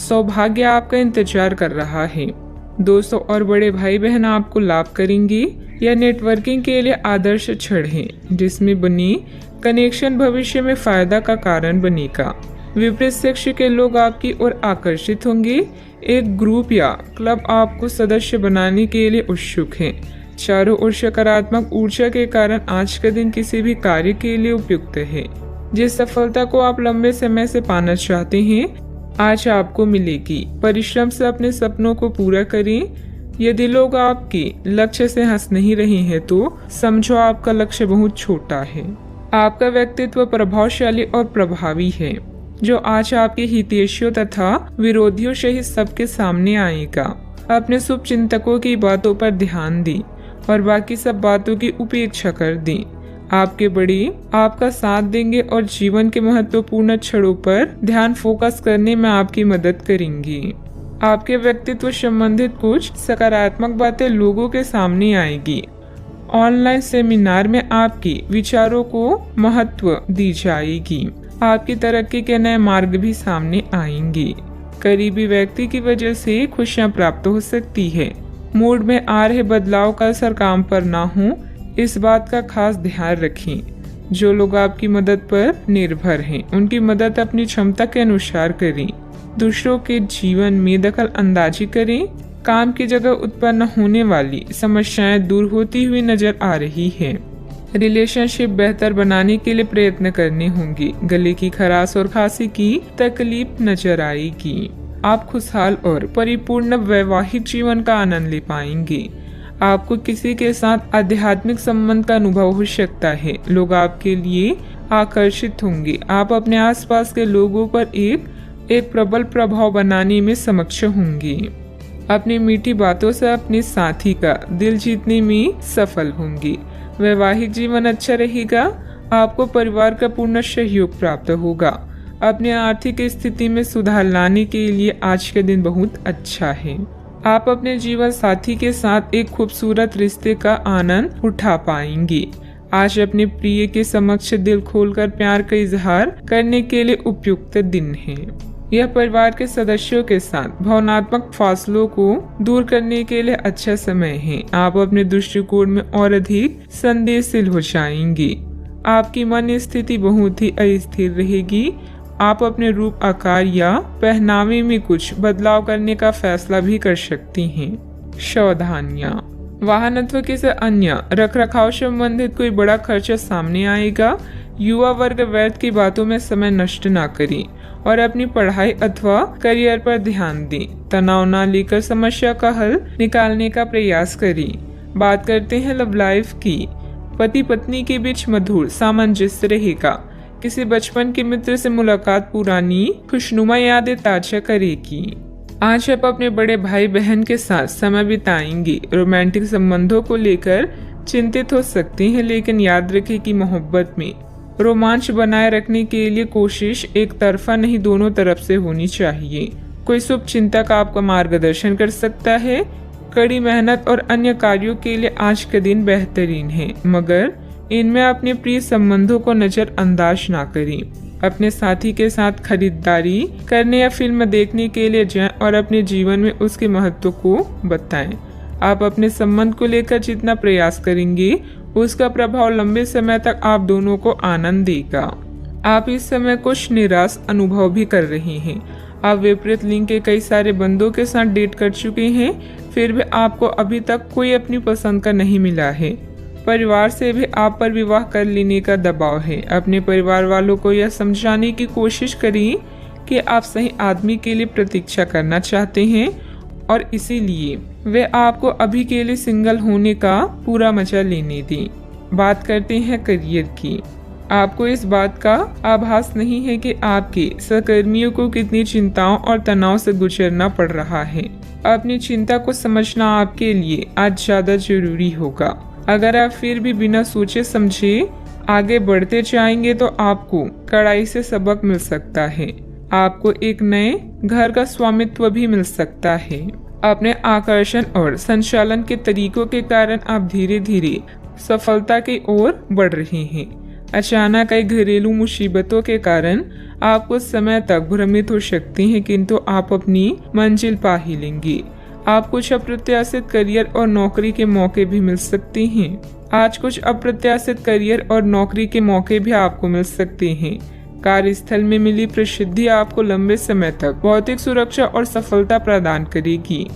सौभाग्य आपका इंतजार कर रहा है। दोस्तों और बड़े भाई बहन आपको लाभ करेंगे। यह नेटवर्किंग के लिए आदर्श क्षण है, जिसमें बनी कनेक्शन भविष्य में फायदा का कारण बनेगा। विपरीत सेक्स के लोग आपकी ओर आकर्षित होंगे। एक ग्रुप या क्लब आपको सदस्य बनाने के लिए उत्सुक है। चारों ओर सकारात्मक ऊर्जा के कारण आज का दिन किसी भी कार्य के लिए उपयुक्त है। जिस सफलता को आप लंबे समय से पाना चाहते हैं, आज आपको मिलेगी। परिश्रम से अपने सपनों को पूरा करें। यदि लोग आपके लक्ष्य से हंस नहीं रहे हैं तो समझो आपका लक्ष्य बहुत छोटा है। आपका व्यक्तित्व प्रभावशाली और प्रभावी है, जो आज आपके हितैषियों तथा विरोधियों सहित सबके सामने आएगा। अपने शुभ चिंतकों की बातों पर ध्यान दें और बाकी सब बातों की उपेक्षा कर दें। आपके बड़े आपका साथ देंगे और जीवन के महत्वपूर्ण क्षणों पर ध्यान फोकस करने में आपकी मदद करेंगे। आपके व्यक्तित्व संबंधित कुछ सकारात्मक बातें लोगों के सामने आएगी। ऑनलाइन सेमिनार में आपके विचारों को महत्व दी जाएगी। आपकी तरक्की के नए मार्ग भी सामने आएंगे। करीबी व्यक्ति की वजह से खुशियां प्राप्त हो सकती है। मूड में आ रहे बदलाव का असर काम पर ना हो, इस बात का खास ध्यान रखें। जो लोग आपकी मदद पर निर्भर हैं, उनकी मदद अपनी क्षमता के अनुसार करें। दूसरों के जीवन में दखल अंदाजी करें। काम की जगह उत्पन्न होने वाली समस्याएं दूर होती हुई नजर आ रही है। रिलेशनशिप बेहतर बनाने के लिए प्रयत्न करने होंगे। गले की खराश और खांसी की तकलीफ नजर आएगी। आप खुशहाल और परिपूर्ण वैवाहिक जीवन का आनंद ले पाएंगे। आपको किसी के साथ आध्यात्मिक संबंध का अनुभव हो सकता है। लोग आपके लिए आकर्षित होंगे। आप अपने आसपास के लोगों पर एक प्रबल प्रभाव बनाने में सक्षम होंगे। अपनी मीठी बातों से अपने साथी का दिल जीतने में सफल होंगे। वैवाहिक जीवन अच्छा रहेगा। आपको परिवार का पूर्ण सहयोग प्राप्त होगा। अपने आर्थिक स्थिति में सुधार लाने के लिए आज का दिन बहुत अच्छा है। आप अपने जीवन साथी के साथ एक खूबसूरत रिश्ते का आनंद उठा पाएंगे। आज अपने प्रिय के समक्ष दिल खोलकर प्यार का इजहार करने के लिए उपयुक्त दिन है। यह परिवार के सदस्यों के साथ भावनात्मक फासलों को दूर करने के लिए अच्छा समय है। आप अपने दृष्टिकोण में और अधिक संवेदनशील हो जाएंगे। आपकी मन स्थिति बहुत ही अस्थिर रहेगी। आप अपने रूप, आकार या पहनावे में कुछ बदलाव करने का फैसला भी कर सकती हैं। सावधानियां, वाहनत्व के से अन्य रखरखाव संबंधित कोई बड़ा खर्चा सामने आएगा। युवा वर्ग व्यर्थ की बातों में समय नष्ट ना करें और अपनी पढ़ाई अथवा करियर पर ध्यान दें। तनाव न लेकर समस्या का हल निकालने का प्रयास करें। बात करते हैं लव लाइफ की। पति पत्नी के बीच मधुर सामंजस्य रहेगा। किसी बचपन के मित्र से मुलाकात पुरानी खुशनुमा यादें ताजा करेगी। आज आप अपने बड़े भाई बहन के साथ समय बिताएंगे। रोमांटिक संबंधों को लेकर चिंतित हो सकते हैं, लेकिन याद रखें कि मोहब्बत में रोमांच बनाए रखने के लिए कोशिश एक तरफा नहीं, दोनों तरफ से होनी चाहिए। कोई शुभ चिंतक आपका मार्गदर्शन कर सकता है। कड़ी मेहनत और अन्य कार्यों के लिए आज का दिन बेहतरीन है, मगर इनमें अपने प्रिय संबंधों को नजरअंदाज ना करें। अपने साथी के साथ खरीदारी करने या फिल्म देखने के लिए जाएं और अपने जीवन में उसके महत्व को बताएं। आप अपने संबंध को लेकर जितना प्रयास करेंगे, उसका प्रभाव लंबे समय तक आप दोनों को आनंद देगा। आप इस समय कुछ निराश अनुभव भी कर रहे हैं। आप विपरीत लिंग के कई सारे बंदों के साथ डेट कर चुके हैं, फिर भी आपको अभी तक कोई अपनी पसंद का नहीं मिला है। परिवार से भी आप पर विवाह कर लेने का दबाव है। अपने परिवार वालों को यह समझाने की कोशिश करें कि आप सही आदमी के लिए प्रतीक्षा करना चाहते हैं और इसीलिए वे आपको अभी के लिए सिंगल होने का पूरा मजा लेने दें। बात करते हैं करियर की। आपको इस बात का आभास नहीं है कि आपके सहकर्मियों को कितनी चिंताओं और तनाव से गुजरना पड़ रहा है। अपनी चिंता को समझना आपके लिए आज ज्यादा जरूरी होगा। अगर आप फिर भी बिना सोचे समझे आगे बढ़ते जाएंगे तो आपको कड़ाई से सबक मिल सकता है। आपको एक नए घर का स्वामित्व भी मिल सकता है। अपने आकर्षण और संचालन के तरीकों के कारण आप धीरे धीरे सफलता की ओर बढ़ रहे हैं। अचानक कई घरेलू मुसीबतों के कारण आप कुछ समय तक भ्रमित हो सकते हैं, किंतु आप अपनी मंजिल पा ही लेंगे। आप कुछ अप्रत्याशित करियर और नौकरी के मौके भी मिल सकते हैं। आज कुछ अप्रत्याशित करियर और नौकरी के मौके भी आपको मिल सकते हैं। कार्यस्थल में मिली प्रसिद्धि आपको लंबे समय तक भौतिक सुरक्षा और सफलता प्रदान करेगी।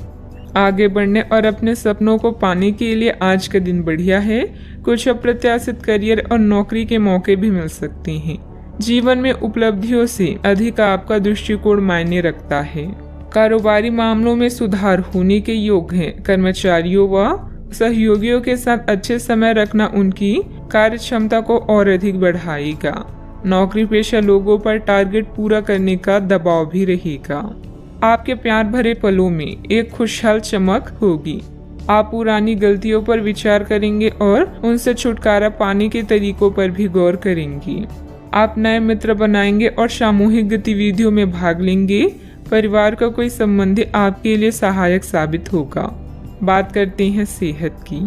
आगे बढ़ने और अपने सपनों को पाने के लिए आज का दिन बढ़िया है। कुछ अप्रत्याशित करियर और नौकरी के मौके भी मिल सकते हैं। जीवन में उपलब्धियों से अधिक आपका दृष्टिकोण मायने रखता है। कारोबारी मामलों में सुधार होने के योग हैं। कर्मचारियों व सहयोगियों के साथ अच्छे समय रखना उनकी कार्य क्षमता को और अधिक बढ़ाएगा। नौकरी पेशा लोगों पर टारगेट पूरा करने का दबाव भी रहेगा। आपके प्यार भरे पलों में एक खुशहाल चमक होगी। आप पुरानी गलतियों पर विचार करेंगे और उनसे छुटकारा पाने के तरीकों पर भी गौर करेंगे। आप नए मित्र बनाएंगे और सामूहिक गतिविधियों में भाग लेंगे। परिवार का कोई संबंधी आपके लिए सहायक साबित होगा। बात करते हैं सेहत की।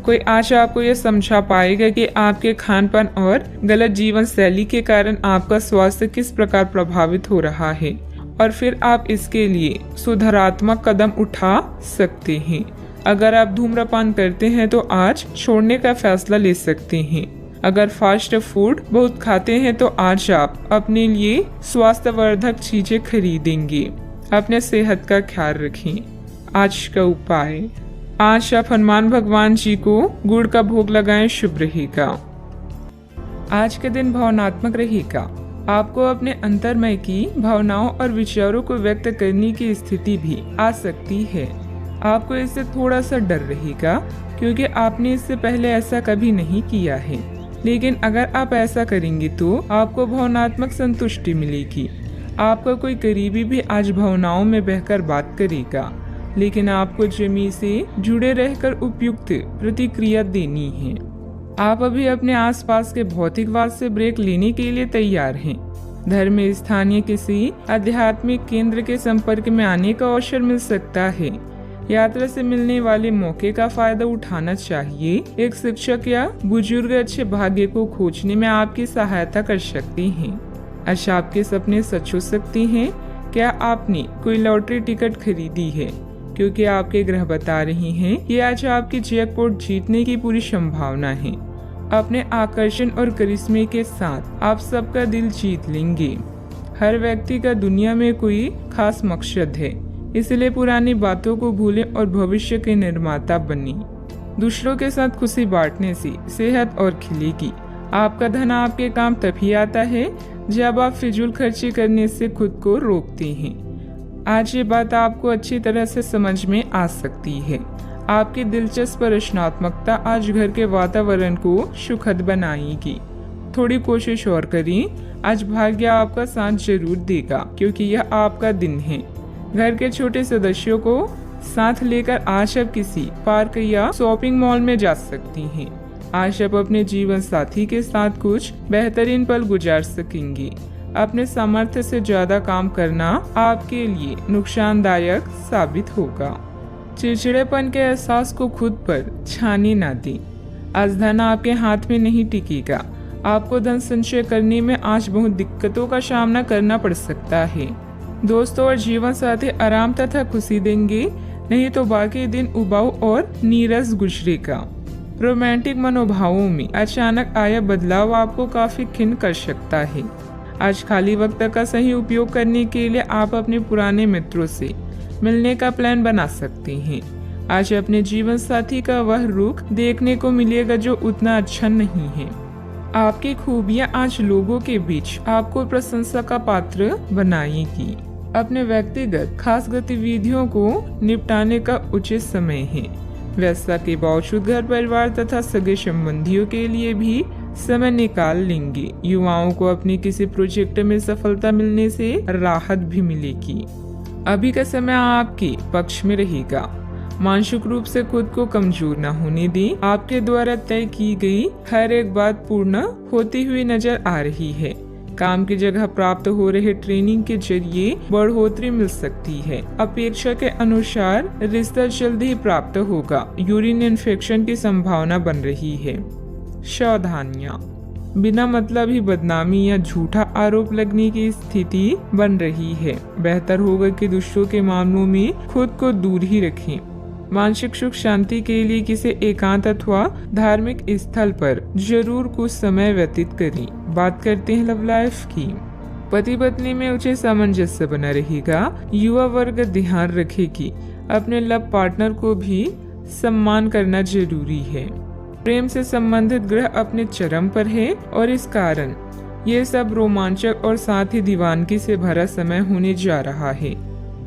कोई आज आपको यह समझा पाएगा कि आपके खानपान और गलत जीवन शैली के कारण आपका स्वास्थ्य किस प्रकार प्रभावित हो रहा है, और फिर आप इसके लिए सुधारात्मक कदम उठा सकते हैं। अगर आप धूम्रपान करते हैं तो आज छोड़ने का फैसला ले सकते हैं। अगर फास्ट फूड बहुत खाते हैं तो आज आप अपने लिए स्वास्थ्यवर्धक चीजें खरीदेंगे। अपने सेहत का ख्याल रखें। आज का उपाय, आज आप हनुमान भगवान जी को गुड़ का भोग लगाएं, शुभ रहेगा। आज का दिन भावनात्मक रहेगा। आपको अपने अंतर्मय की भावनाओं और विचारों को व्यक्त करने की स्थिति भी आ सकती है। आपको इससे थोड़ा सा डर रहेगा क्योंकि आपने इससे पहले ऐसा कभी नहीं किया है, लेकिन अगर आप ऐसा करेंगे तो आपको भावनात्मक संतुष्टि मिलेगी। आपका कोई करीबी भी आज भावनाओं में बहकर बात करेगा, लेकिन आपको जमी से जुड़े रहकर उपयुक्त प्रतिक्रिया देनी है। आप अभी अपने आसपास के भौतिकवाद से ब्रेक लेने के लिए तैयार हैं। धर्म में स्थानीय किसी आध्यात्मिक केंद्र के संपर्क में आने का अवसर मिल सकता है। यात्रा से मिलने वाले मौके का फायदा उठाना चाहिए। एक शिक्षक या बुजुर्ग अच्छे भाग्य को खोजने में आपकी सहायता कर सकते हैं। अच्छा, आपके सपने सच हो सकते हैं। क्या आपने कोई लॉटरी टिकट खरीदी है? क्योंकि आपके ग्रह बता रहे हैं कि आज आपकी जैकपॉट जीतने की पूरी संभावना है। अपने आकर्षण और करिश्मे के साथ आप सबका दिल जीत लेंगे। हर व्यक्ति का दुनिया में कोई खास मकसद है, इसलिए पुरानी बातों को भूलें और भविष्य के निर्माता बनें। दूसरों के साथ खुशी बांटने से सेहत और खिलेगी। आपका धन आपके काम तभी आता है जब आप फिजूल खर्ची करने से खुद को रोकते हैं। आज ये बात आपको अच्छी तरह से समझ में आ सकती है। आपकी दिलचस्प रचनात्मकता आज घर के वातावरण को सुखद बनाएगी। थोड़ी कोशिश और करें। आज भाग्य आपका साथ जरूर देगा क्योंकि यह आपका दिन है। घर के छोटे सदस्यों को साथ लेकर आज आप किसी पार्क या शॉपिंग मॉल में जा सकती हैं। आज आप अपने जीवन साथी के साथ कुछ बेहतरीन पल गुजार सकेंगे। अपने सामर्थ्य से ज्यादा काम करना आपके लिए नुकसानदायक साबित होगा। चिड़चिड़ेपन के एहसास को खुद पर छाने ना दें। आज धन आपके हाथ में नहीं टिकेगा। आपको धन संचय करने में आज बहुत दिक्कतों का सामना करना पड़ सकता है। दोस्तों और जीवन साथी आराम तथा खुशी देंगे, नहीं तो बाकी दिन उबाऊ और नीरस गुजरेगा। रोमांटिक मनोभावों में अचानक आया बदलाव आपको काफी खिन्न कर सकता है। आज खाली वक्त का सही उपयोग करने के लिए आप अपने पुराने मित्रों से मिलने का प्लान बना सकते हैं। आज अपने जीवन साथी का वह रुख देखने को मिलेगा जो उतना अच्छा नहीं है। आपकी खूबियां आज लोगों के बीच आपको प्रशंसा का पात्र बनाएगी। अपने व्यक्तिगत खास गतिविधियों को निपटाने का उचित समय है। व्यस्तता के बावजूद घर परिवार तथा सगे संबंधियों के लिए भी समय निकाल लेंगे। युवाओं को अपने किसी प्रोजेक्ट में सफलता मिलने से राहत भी मिलेगी। अभी का समय आपके पक्ष में रहेगा। मानसिक रूप से खुद को कमजोर न होने दें। आपके द्वारा तय की गई हर एक बात पूर्ण होती हुई नजर आ रही है। काम की जगह प्राप्त हो रहे ट्रेनिंग के जरिए बढ़ोतरी मिल सकती है। अपेक्षा के अनुसार रिश्ता जल्द ही प्राप्त होगा। यूरिन इन्फेक्शन की संभावना बन रही है। सावधानियां। बिना मतलब ही बदनामी या झूठा आरोप लगने की स्थिति बन रही है। बेहतर होगा कि दूसरों के मामलों में खुद को दूर ही रखें। मानसिक सुख शांति के लिए किसी एकांत अथवा धार्मिक स्थल पर जरूर कुछ समय व्यतीत करें। बात करते हैं लव लाइफ की। पति पत्नी में उचित सामंजस्य बना रहेगा। युवा वर्ग ध्यान रखे कि अपने लव पार्टनर को भी सम्मान करना जरूरी है। प्रेम से संबंधित ग्रह अपने चरम पर है और इस कारण ये सब रोमांचक और साथ ही दीवानगी से भरा समय होने जा रहा है।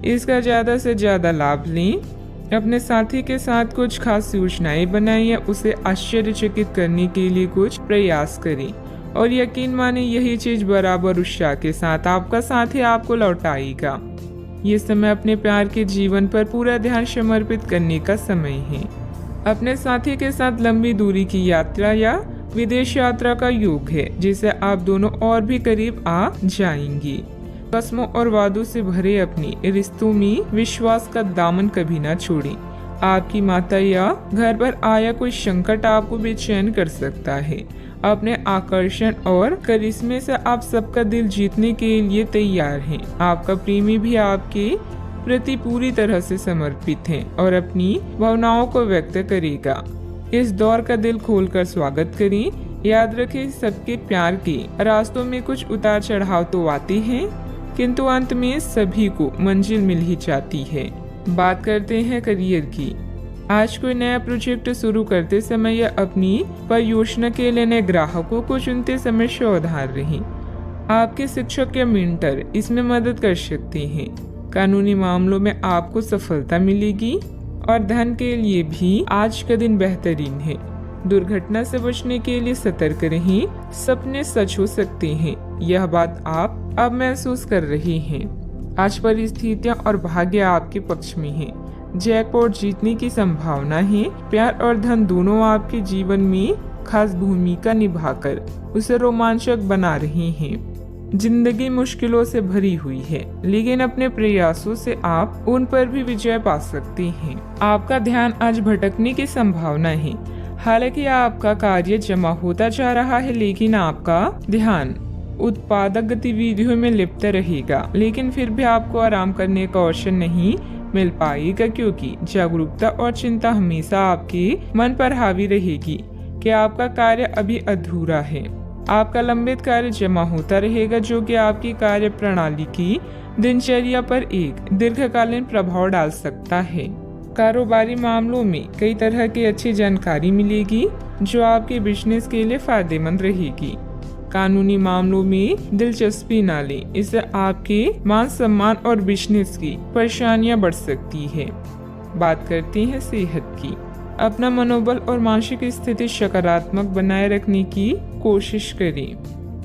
इसका ज्यादा से ज्यादा लाभ लें। अपने साथी के साथ कुछ खास योजनाएं बनाएं या उसे आश्चर्यचकित करने के लिए कुछ प्रयास करें और यकीन माने यही चीज बराबर उत्साह के साथ आपका साथी आपको लौटाएगा। ये समय अपने प्यार के जीवन पर पूरा ध्यान समर्पित करने का समय है। अपने साथी के साथ लंबी दूरी की यात्रा या विदेश यात्रा का योग है, जिससे आप दोनों और भी करीब आ जाएंगे। कसमों और वादों से भरे अपने रिश्तों में विश्वास का दामन कभी ना छोड़ें। आपकी माता या घर पर आया कोई संकट आपको बेचैन कर सकता है। अपने आकर्षण और करिश्मे से आप सबका दिल जीतने के लिए तैयार हैं। आपका प्रेमी भी आपके प्रति पूरी तरह से समर्पित है और अपनी भावनाओं को व्यक्त करेगा। इस दौर का दिल खोलकर स्वागत करें। याद रखें, सबके प्यार के रास्तों में कुछ उतार चढ़ाव तो आते हैं, किंतु अंत में सभी को मंजिल मिल ही जाती है। बात करते हैं करियर की। आज कोई नया प्रोजेक्ट शुरू करते समय या अपनी परियोजना के लिए नए ग्राहकों को चुनते समय सावधान रहें। आपके शिक्षक या मेंटर इसमें मदद कर सकते हैं। कानूनी मामलों में आपको सफलता मिलेगी और धन के लिए भी आज का दिन बेहतरीन है। दुर्घटना से बचने के लिए सतर्क रहें। सपने सच हो सकते हैं, यह बात आप अब महसूस कर रहे हैं। आज परिस्थितियां और भाग्य आपके पक्ष में है। जैकपॉट जीतने की संभावना है। प्यार और धन दोनों आपके जीवन में खास भूमिका निभाकर उसे रोमांचक बना रहे हैं। जिंदगी मुश्किलों से भरी हुई है, लेकिन अपने प्रयासों से आप उन पर भी विजय पा सकते हैं। आपका ध्यान आज भटकने की संभावना है। हालांकि आपका कार्य जमा होता जा रहा है, लेकिन आपका ध्यान उत्पादक गतिविधियों में लिप्त रहेगा। लेकिन फिर भी आपको आराम करने का अवसर नहीं मिल पाएगा, क्योंकि जागरूकता और चिंता हमेशा आपके मन पर हावी रहेगी कि आपका कार्य अभी अधूरा है। आपका लंबित कार्य जमा होता रहेगा, जो कि आपकी कार्य प्रणाली की दिनचर्या पर एक दीर्घकालीन प्रभाव डाल सकता है। कारोबारी मामलों में कई तरह की अच्छी जानकारी मिलेगी, जो आपके बिजनेस के लिए फायदेमंद रहेगी। कानूनी मामलों में दिलचस्पी न लें, इससे आपके मान सम्मान और बिजनेस की परेशानियां बढ़ सकती है। बात करते हैं सेहत की। अपना मनोबल और मानसिक स्थिति सकारात्मक बनाए रखने की कोशिश करें।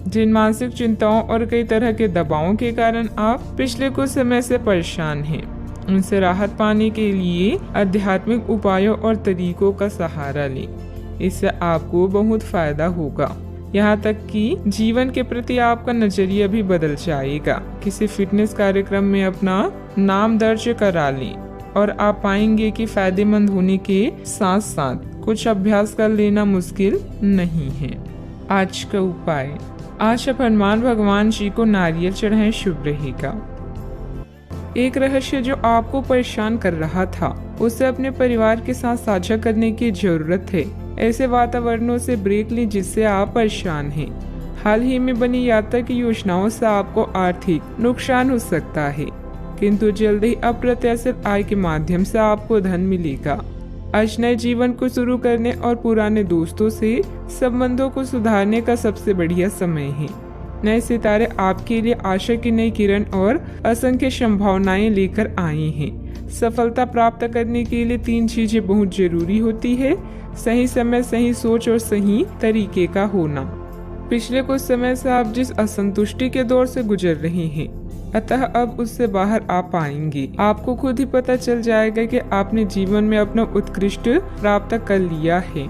जिन मानसिक चिंताओं और कई तरह के दबावों के कारण आप पिछले कुछ समय से परेशान हैं, उनसे राहत पाने के लिए आध्यात्मिक उपायों और तरीकों का सहारा लें। इससे आपको बहुत फायदा होगा। यहाँ तक कि जीवन के प्रति आपका नजरिया भी बदल जाएगा। किसी फिटनेस कार्यक्रम में अपना नाम दर्ज करा लें और आप पाएंगे कि फायदेमंद होने के साथ साथ कुछ अभ्यास कर लेना मुश्किल नहीं है। आज का उपाय, आज आप हनुमान भगवान जी को नारियल चढ़ाएं, शुभ रहेगा। एक रहस्य जो आपको परेशान कर रहा था, उसे अपने परिवार के साथ साझा करने की जरूरत है। ऐसे वातावरणों से ब्रेक लें जिससे आप परेशान हैं। हाल ही में बनी यात्रा की योजनाओं से आपको आर्थिक नुकसान हो सकता है, किंतु जल्द ही अप्रत्याशित आय के माध्यम से आपको धन मिलेगा। आज नए जीवन को शुरू करने और पुराने दोस्तों से संबंधों को सुधारने का सबसे बढ़िया समय है। नए सितारे आपके लिए आशा की नई किरण और असंख्य संभावनाएं लेकर आए हैं। सफलता प्राप्त करने के लिए 3 चीजें बहुत जरूरी होती है: सही समय, सही सोच और सही तरीके का होना। पिछले कुछ समय से आप जिस असंतुष्टि के दौर से गुजर रहे हैं, अतः अब उससे बाहर आ पाएंगे। आपको खुद ही पता चल जाएगा कि आपने जीवन में अपना उत्कृष्ट प्राप्त कर लिया है।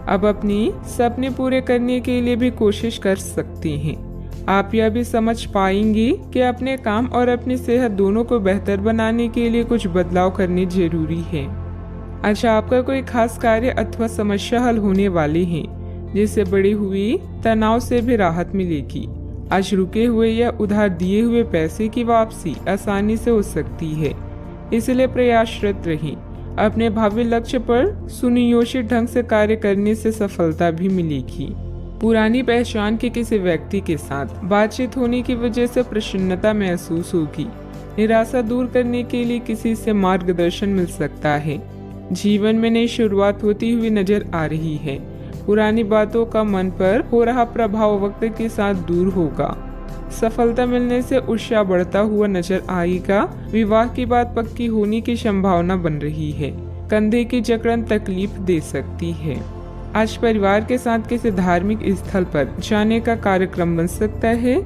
अब अपने सपने पूरे करने के लिए भी कोशिश कर सकते हैं। आप यह भी समझ पाएंगे कि अपने काम और अपनी सेहत दोनों को बेहतर बनाने के लिए कुछ बदलाव करने जरूरी है। अच्छा, आपका कोई खास कार्य अथवा समस्या हल होने वाली है, जिससे बढ़ी हुई तनाव से भी राहत मिलेगी। आज रुके हुए या उधार दिए हुए पैसे की वापसी आसानी से हो सकती है, इसलिए प्रयासरत रहें। अपने भावी लक्ष्य पर सुनियोजित ढंग से कार्य करने से सफलता भी मिलेगी। पुरानी पहचान के किसी व्यक्ति के साथ बातचीत होने की वजह से प्रसन्नता महसूस होगी। निराशा दूर करने के लिए किसी से मार्गदर्शन मिल सकता है। जीवन में नई शुरुआत होती हुई नजर आ रही है। पुरानी बातों का मन पर हो रहा प्रभाव वक्त के साथ दूर होगा। सफलता मिलने से उत्साह बढ़ता हुआ नजर आएगा। विवाह की बात पक्की होने की संभावना बन रही है। कंधे की जकड़न तकलीफ दे सकती है। आज परिवार के साथ किसी धार्मिक स्थल पर जाने का कार्यक्रम बन सकता है।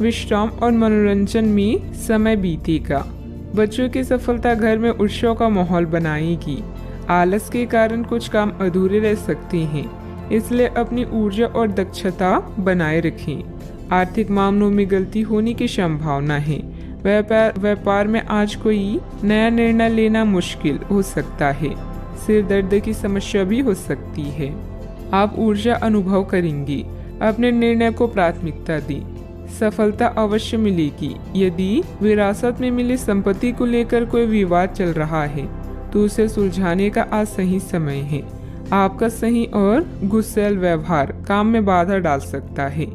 विश्राम और मनोरंजन में समय बीतेगा। बच्चों की सफलता घर में उत्सव का माहौल बनाएगी। आलस के कारण कुछ काम अधूरे रह सकते हैं, इसलिए अपनी ऊर्जा और दक्षता बनाए रखें। आर्थिक मामलों में गलती होने की संभावना है। व्यापार में आज कोई नया निर्णय लेना मुश्किल हो सकता है। सिर दर्द की समस्या भी हो सकती है। आप ऊर्जा अनुभव करेंगे। अपने निर्णय को प्राथमिकता दें। सफलता अवश्य मिलेगी। यदि विरासत में मिली संपत्ति को लेकर कोई विवाद चल रहा है तो उसे सुलझाने का आज सही समय है। आपका सही और गुस्सैल व्यवहार काम में बाधा डाल सकता है,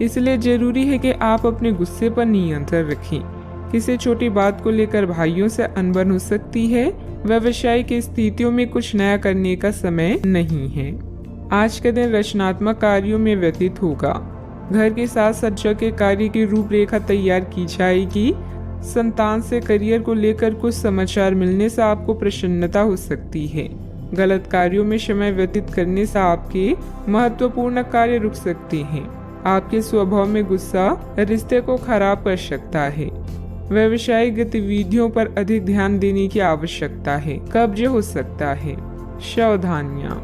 इसलिए जरूरी है कि आप अपने गुस्से पर नियंत्रण रखें। किसी छोटी बात को लेकर भाइयों से अनबन हो सकती है। व्यावसायिक स्थितियों में कुछ नया करने का समय नहीं है। आज का दिन रचनात्मक कार्यों में व्यतीत होगा। घर के साथ सज्जा के कार्य की रूपरेखा तैयार की जाएगी। संतान से करियर को लेकर कुछ समाचार मिलने से आपको प्रसन्नता हो सकती है। गलत कार्यों में समय व्यतीत करने से आपके महत्वपूर्ण कार्य रुक सकते हैं। आपके स्वभाव में गुस्सा रिश्ते को खराब कर सकता है। व्यावसायिक गतिविधियों पर अधिक ध्यान देने की आवश्यकता है। कब्ज हो सकता है। सावधानियां।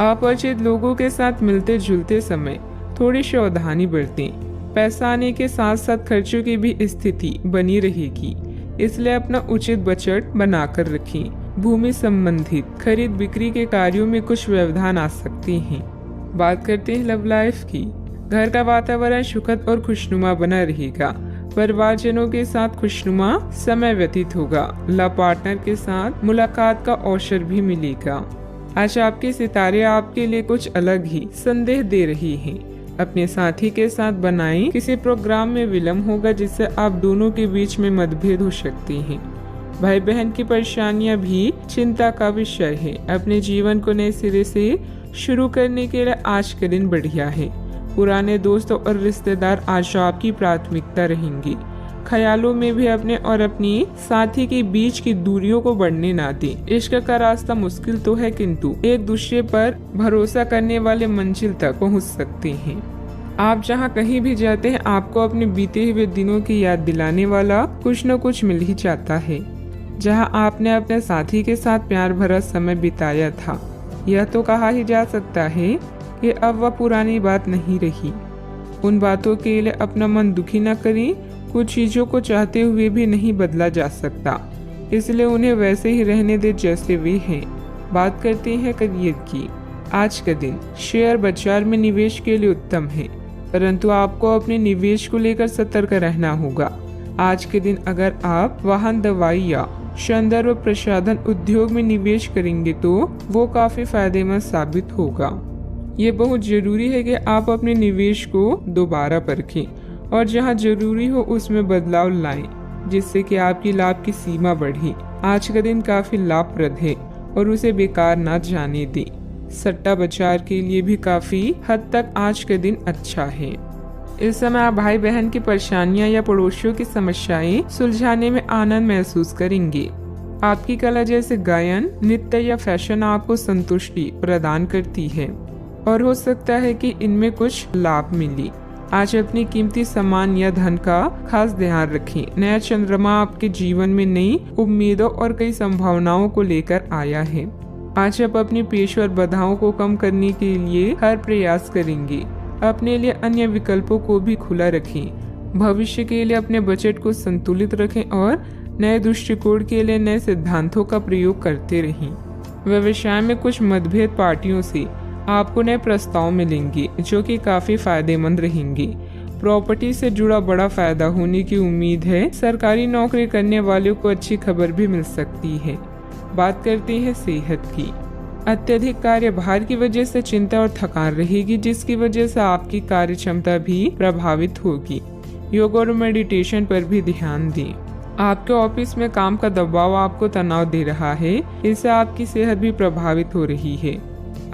अपरिचित लोगों के साथ मिलते जुलते समय थोड़ी सावधानी बरतें। पैसा आने के साथ साथ खर्चों की भी स्थिति बनी रहेगी, इसलिए अपना उचित बजट बनाकर रखें। भूमि संबंधित खरीद बिक्री के कार्यों में कुछ व्यवधान आ सकते हैं। बात करते हैं लव लाइफ की। घर का वातावरण सुखद और खुशनुमा बना रहेगा। परिवारजनों के साथ खुशनुमा समय व्यतीत होगा। लव पार्टनर के साथ मुलाकात का अवसर भी मिलेगा। आज आपके सितारे आपके लिए कुछ अलग ही संदेश दे रही हैं। अपने साथी के साथ बनाएं। किसी प्रोग्राम में विलम्ब होगा जिससे आप दोनों के बीच में मतभेद हो सकते हैं। भाई बहन की परेशानियां भी चिंता का विषय है। अपने जीवन को नए सिरे से शुरू करने के लिए आज का दिन बढ़िया है। पुराने दोस्तों और रिश्तेदार आज आपकी प्राथमिकता रहेंगी। ख्यालों में भी अपने और अपनी साथी के बीच की दूरियों को बढ़ने ना दें। इश्क का रास्ता मुश्किल तो है, किंतु एक दूसरे पर भरोसा करने वाले मंजिल तक पहुंच सकते हैं। आप जहां कहीं भी जाते हैं आपको अपने बीते हुए दिनों की याद दिलाने वाला कुछ न कुछ मिल ही जाता है। जहां आपने अपने साथी के साथ प्यार भरा समय बिताया था, यह तो कहा ही जा सकता है कि अब वह पुरानी बात नहीं रही। उन बातों के लिए अपना मन दुखी न करें। कुछ चीजों को चाहते हुए भी नहीं बदला जा सकता, इसलिए उन्हें वैसे ही रहने दे जैसे वे हैं। बात करते हैं करियर की। आज का दिन शेयर बाजार में निवेश के लिए उत्तम है, परंतु आपको अपने निवेश को लेकर सतर्क रहना होगा। आज के दिन अगर आप वाहन, दवाई या सौंदर्य प्रसाधन उद्योग में निवेश करेंगे तो वो काफी फायदेमंद साबित होगा। ये बहुत जरूरी है कि आप अपने निवेश को दोबारा परखें और जहां जरूरी हो उसमें बदलाव लाएं, जिससे कि आपकी लाभ की सीमा बढ़े। आज का दिन काफी लाभप्रद है और उसे बेकार ना जाने दें। सट्टा बाजार के लिए भी काफी हद तक आज का दिन अच्छा है। इस समय आप भाई बहन की परेशानियां या पड़ोसियों की समस्याएं सुलझाने में आनंद महसूस करेंगे। आपकी कला जैसे गायन, नृत्य या फैशन आपको संतुष्टि प्रदान करती है और हो सकता है कि इनमें कुछ लाभ मिले। आज अपनी कीमती सामान या धन का खास ध्यान रखें। नया चंद्रमा आपके जीवन में नई उम्मीदों और कई संभावनाओं को लेकर आया है। आज आप अपनी पेशेवर बाधाओं को कम करने के लिए हर प्रयास करेंगे। अपने लिए अन्य विकल्पों को भी खुला रखें। भविष्य के लिए अपने बजट को संतुलित रखें और नए दृष्टिकोण के लिए नए सिद्धांतों का प्रयोग करते रहें। व्यवसाय में कुछ मतभेद पार्टियों से आपको नए प्रस्ताव मिलेंगे जो कि काफी फायदेमंद रहेंगे। प्रॉपर्टी से जुड़ा बड़ा फायदा होने की उम्मीद है। सरकारी नौकरी करने वालों को अच्छी खबर भी मिल सकती है। बात करते हैं सेहत की। अत्यधिक कार्यभार की वजह से चिंता और थकान रहेगी, जिसकी वजह से आपकी कार्य क्षमता भी प्रभावित होगी। योग और मेडिटेशन पर भी ध्यान दें। आपके ऑफिस में काम का दबाव आपको तनाव दे रहा है, इससे आपकी सेहत भी प्रभावित हो रही है।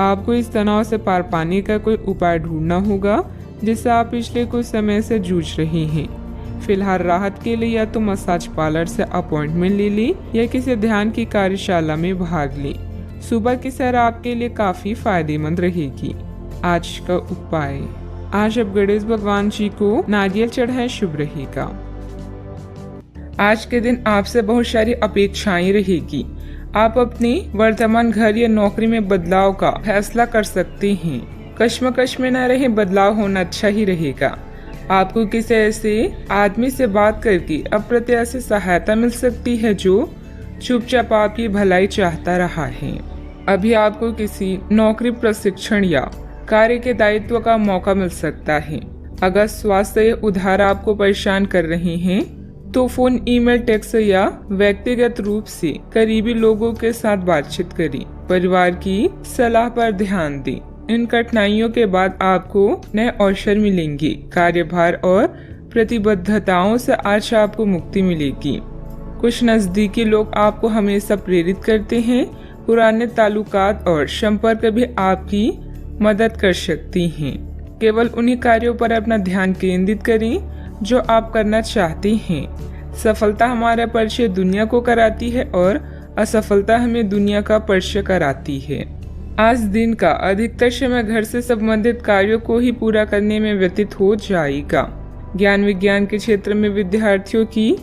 आपको इस तनाव से पार पाने का कोई उपाय ढूंढना होगा जिससे आप पिछले कुछ समय से जूझ रहे हैं। फिलहाल राहत के लिए या तो मसाज पार्लर से अपॉइंटमेंट ले लें या किसी ध्यान की कार्यशाला में भाग लें। सुबह की सैर आपके लिए काफी फायदेमंद रहेगी। आज का उपाय, आज आप गणेश भगवान जी को नारियल चढ़ाएं, शुभ रहेगा। आज के दिन आपसे बहुत सारी अपेक्षाएं रहेगी। आप अपनी वर्तमान घर या नौकरी में बदलाव का फैसला कर सकते हैं। कश्मकश में न रहे, बदलाव होना अच्छा ही रहेगा। आपको किसी ऐसे आदमी से बात करके अप्रत्याशित सहायता मिल सकती है जो चुपचाप आपकी भलाई चाहता रहा है। अभी आपको किसी नौकरी प्रशिक्षण या कार्य के दायित्व का मौका मिल सकता है। अगर स्वास्थ्य उधार आपको परेशान कर रहे हैं तो फोन, ईमेल, टेक्स्ट या व्यक्तिगत रूप से करीबी लोगों के साथ बातचीत करें। परिवार की सलाह पर ध्यान दें। इन कठिनाइयों के बाद आपको नए अवसर मिलेंगे। कार्यभार और प्रतिबद्धताओं से आज आपको मुक्ति मिलेगी। कुछ नजदीकी लोग आपको हमेशा प्रेरित करते हैं। पुराने ताल्लुकात और संपर्क भी आपकी मदद कर सकती हैं। केवल उन्हीं कार्यों पर अपना ध्यान केंद्रित करें जो आप करना चाहते हैं। सफलता हमारा परिचय दुनिया को कराती है और असफलता हमें दुनिया का परिचय कराती है। आज दिन का अधिकतर समय घर से संबंधित कार्यों को ही पूरा करने में व्यतीत हो जाएगा। ज्ञान विज्ञान के क्षेत्र में विद्यार्थियों की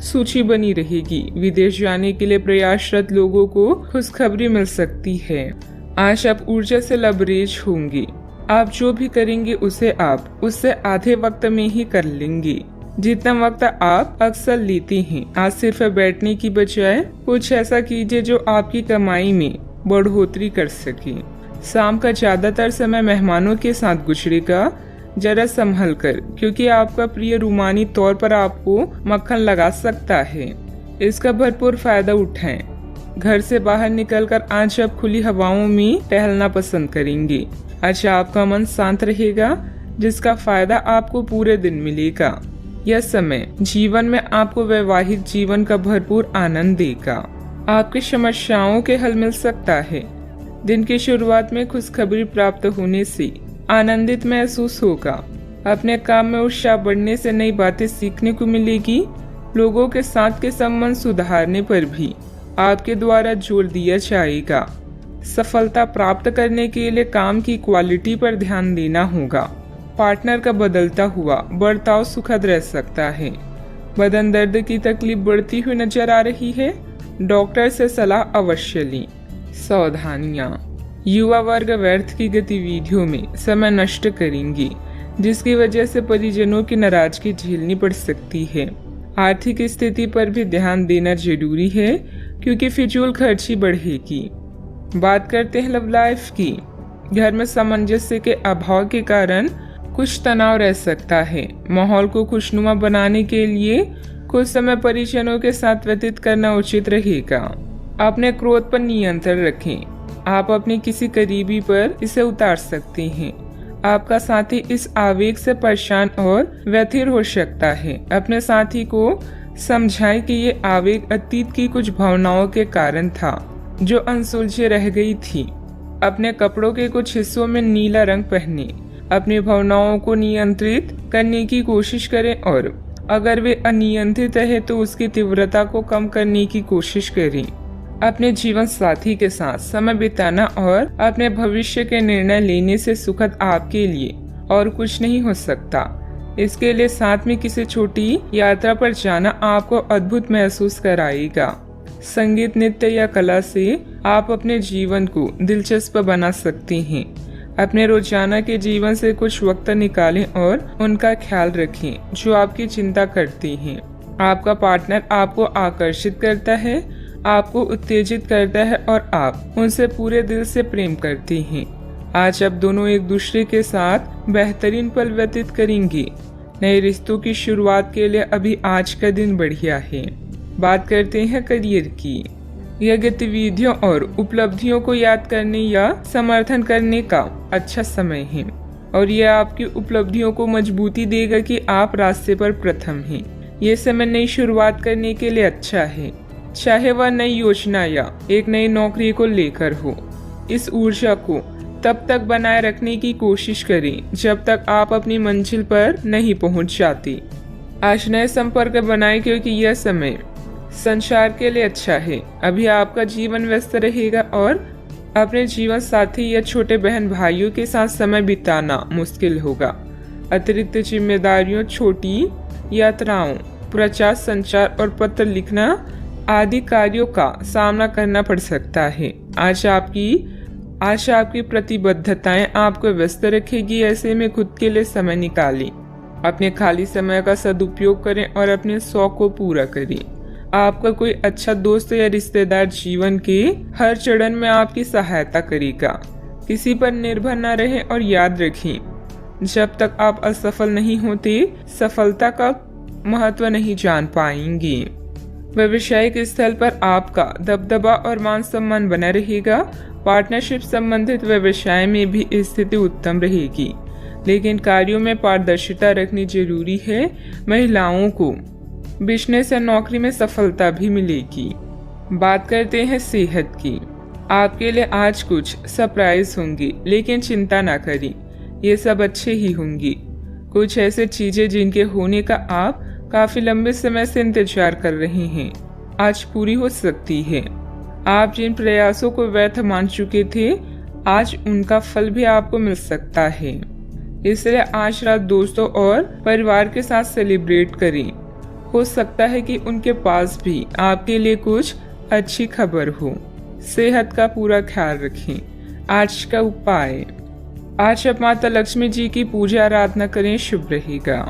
सूची बनी रहेगी। विदेश जाने के लिए प्रयासरत लोगों को खुशखबरी मिल सकती है। आज आप ऊर्जा से लबरेज होंगे। आप जो भी करेंगे उसे आप उससे आधे वक्त में ही कर लेंगे जितना वक्त आप अक्सर लेते हैं। आज सिर्फ बैठने की बजाय कुछ ऐसा कीजिए जो आपकी कमाई में बढ़ोतरी कर सके। शाम का ज्यादातर समय मेहमानों के साथ गुजरेगा। जरा संभल कर, क्योंकि आपका प्रिय रूमानी तौर पर आपको मक्खन लगा सकता है। इसका भरपूर फायदा उठाएं। घर से बाहर निकलकर आज आप खुली हवाओं में टहलना पसंद करेंगे। आज आपका मन शांत रहेगा, जिसका फायदा आपको पूरे दिन मिलेगा। यह समय जीवन में आपको वैवाहिक जीवन का भरपूर आनंद देगा। आपकी समस्याओं के हल मिल सकता है। दिन की शुरुआत में खुशखबरी प्राप्त होने से आनंदित महसूस होगा। अपने काम में उत्साह बढ़ने से नई बातें सीखने को मिलेगी। लोगों के साथ के संबंध सुधारने पर भी आपके द्वारा जोर दिया जाएगा। सफलता प्राप्त करने के लिए काम की क्वालिटी पर ध्यान देना होगा। पार्टनर का बदलता हुआ बर्ताव सुखद रह सकता है। बदन दर्द की तकलीफ बढ़ती हुई नजर आ रही है। डॉक्टर से सलाह अवश्य लें। सावधानियां, युवा वर्ग व्यर्थ की गतिविधियों में समय नष्ट करेंगे, जिसकी वजह से परिजनों की नाराजगी झेलनी पड़ सकती है। आर्थिक स्थिति पर भी ध्यान देना जरूरी है, क्योंकि फिजूल खर्ची बढ़ेगी। बात करते हैं लव लाइफ की। घर में सामंजस्य के अभाव के कारण कुछ तनाव रह सकता है। माहौल को खुशनुमा बनाने के लिए कुछ समय परिजनों के साथ व्यतीत करना उचित रहेगा। अपने क्रोध पर नियंत्रण रखें। आप अपने किसी करीबी पर इसे उतार सकते हैं। आपका साथी इस आवेग से परेशान और व्यथित हो सकता है। अपने साथी को समझाएं कि ये आवेग अतीत की कुछ भावनाओं के कारण था जो अनसुलझे रह गई थी। अपने कपड़ों के कुछ हिस्सों में नीला रंग पहने। अपनी भावनाओं को नियंत्रित करने की कोशिश करें और अगर वे अनियंत्रित है तो उसकी तीव्रता को कम करने की कोशिश करें। अपने जीवन साथी के साथ समय बिताना और अपने भविष्य के निर्णय लेने से सुखद आपके लिए और कुछ नहीं हो सकता। इसके लिए साथ में किसी छोटी यात्रा पर जाना आपको अद्भुत महसूस कराएगा। संगीत, नृत्य या कला से आप अपने जीवन को दिलचस्प बना सकते हैं। अपने रोजाना के जीवन से कुछ वक्त निकालें और उनका ख्याल रखें जो आपकी चिंता करती हैं। आपका पार्टनर आपको आकर्षित करता है, आपको उत्तेजित करता है और आप उनसे पूरे दिल से प्रेम करते हैं। आज आप दोनों एक दूसरे के साथ बेहतरीन पल व्यतीत करेंगे। नए रिश्तों की शुरुआत के लिए अभी आज का दिन बढ़िया है। बात करते हैं करियर की। यह गतिविधियों और उपलब्धियों को याद करने या समर्थन करने का अच्छा समय है और यह आपकी उपलब्धियों को मजबूती देगा कि आप रास्ते पर प्रथम हैं। ये समय नई शुरुआत करने के लिए अच्छा है, चाहे वह नई योजना या एक नई नौकरी को लेकर हो। इस ऊर्जा को तब तक बनाए रखने की कोशिश करें जब तक आप अपनी मंजिल पर नहीं पहुंच जाती। आज नए संपर्क बनाएं क्योंकि यह समय संचार के लिए अच्छा है। अभी आपका जीवन व्यस्त रहेगा और अपने जीवन साथी या छोटे बहन भाइयों के साथ समय बिताना मुश्किल होगा। अतिरिक्त जिम्मेदारियों, छोटी यात्राओं, प्रचार संचार और पत्र लिखना आदि कार्यों का सामना करना पड़ सकता है। आज आपकी प्रतिबद्धताएं आपको व्यस्त रखेगी। ऐसे में खुद के लिए समय निकालें, अपने खाली समय का सदुपयोग करें और अपने शौक को पूरा करें। आपका कोई अच्छा दोस्त या रिश्तेदार जीवन के हर चरण में आपकी सहायता करेगा। किसी पर निर्भर न रहें और याद रखें, जब तक आप असफल नहीं होते सफलता का महत्व नहीं जान पाएंगे। व्यावसायिक स्थल पर आपका दबदबा और मान सम्मान बना रहेगा। पार्टनरशिप संबंधित व्यवसाय में भी स्थिति उत्तम रहेगी, लेकिन कार्यों में पारदर्शिता रखनी जरूरी है। महिलाओं को बिजनेस या नौकरी में सफलता भी मिलेगी। बात करते हैं सेहत की। आपके लिए आज कुछ सरप्राइज होंगी, लेकिन चिंता ना करें, ये सब अच्छे ही होंगी। कुछ ऐसे चीजें जिनके होने का आप काफी लंबे समय से इंतजार कर रहे हैं आज पूरी हो सकती है। आप जिन प्रयासों को व्यर्थ मान चुके थे आज उनका फल भी आपको मिल सकता है। इसलिए आज रात दोस्तों और परिवार के साथ सेलिब्रेट करें। हो सकता है कि उनके पास भी आपके लिए कुछ अच्छी खबर हो। सेहत का पूरा ख्याल रखें। आज का उपाय, आज आप माता लक्ष्मी जी की पूजा आराधना करें, शुभ रहेगा।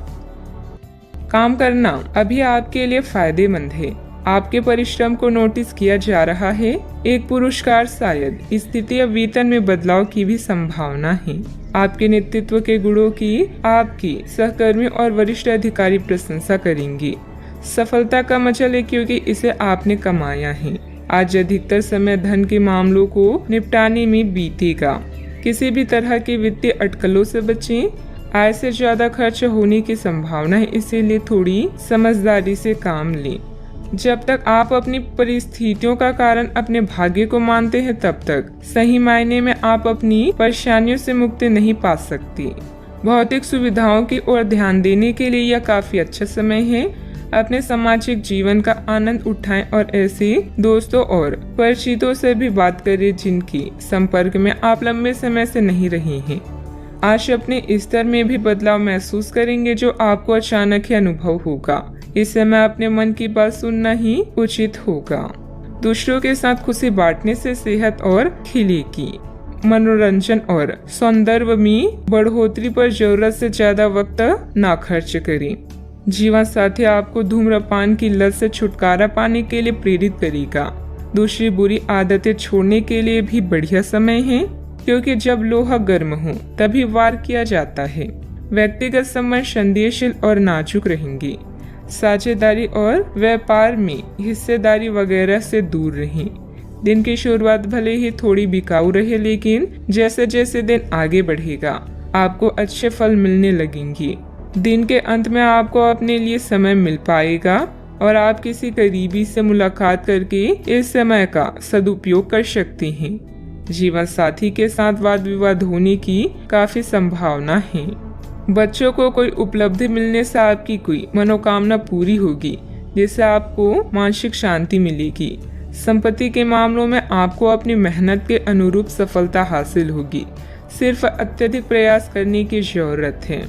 काम करना अभी आपके लिए फायदेमंद है। आपके परिश्रम को नोटिस किया जा रहा है। एक पुरस्कार, शायद स्थिति या वेतन में बदलाव की भी संभावना है। आपके नेतृत्व के गुणों की आपकी सहकर्मी और वरिष्ठ अधिकारी प्रशंसा करेंगे। सफलता का मजा ले क्योंकि इसे आपने कमाया है। आज अधिकतर समय धन के मामलों को निपटाने में बीतेगा। किसी भी तरह के वित्तीय अटकलों से बचें। आय से ज्यादा खर्च होने की संभावना है, इसीलिए थोड़ी समझदारी से काम लें। जब तक आप अपनी परिस्थितियों का कारण अपने भाग्य को मानते हैं तब तक सही मायने में आप अपनी परेशानियों से मुक्ति नहीं पा सकती। भौतिक सुविधाओं की ओर ध्यान देने के लिए यह काफी अच्छा समय है। अपने सामाजिक जीवन का आनंद उठाएं और ऐसे दोस्तों और परिचितों से भी बात करें जिनकी संपर्क में आप लंबे समय से नहीं रहे हैं। आज अपने स्तर में भी बदलाव महसूस करेंगे जो आपको अचानक ही अनुभव होगा। इस समय अपने मन की बात सुनना ही उचित होगा। दूसरों के साथ खुशी बांटने से सेहत और खिलेगी। मनोरंजन और सौंदर्य में बढ़ोतरी पर जरूरत से ज्यादा वक्त ना खर्च करें। जीवन साथी आपको धूम्रपान की लत से छुटकारा पाने के लिए प्रेरित करेगा। दूसरी बुरी आदतें छोड़ने के लिए भी बढ़िया समय है, क्योंकि जब लोहा गर्म हो तभी वार किया जाता है। व्यक्तिगत संबंध संदेहशील और नाजुक रहेंगे। साझेदारी और व्यापार में हिस्सेदारी वगैरह से दूर रहें। दिन की शुरुआत भले ही थोड़ी बिकाऊ रहे, लेकिन जैसे जैसे दिन आगे बढ़ेगा आपको अच्छे फल मिलने लगेंगे। दिन के अंत में आपको अपने लिए समय मिल पाएगा और आप किसी करीबी से मुलाकात करके इस समय का सदुपयोग कर सकते हैं। जीवन साथी के साथ वाद विवाद होने की काफी संभावना है। बच्चों को कोई उपलब्धि मिलने से आपकी कोई मनोकामना पूरी होगी, जिससे आपको मानसिक शांति मिलेगी। संपत्ति के मामलों में आपको अपनी मेहनत के अनुरूप सफलता हासिल होगी। सिर्फ अत्यधिक प्रयास करने की जरूरत है।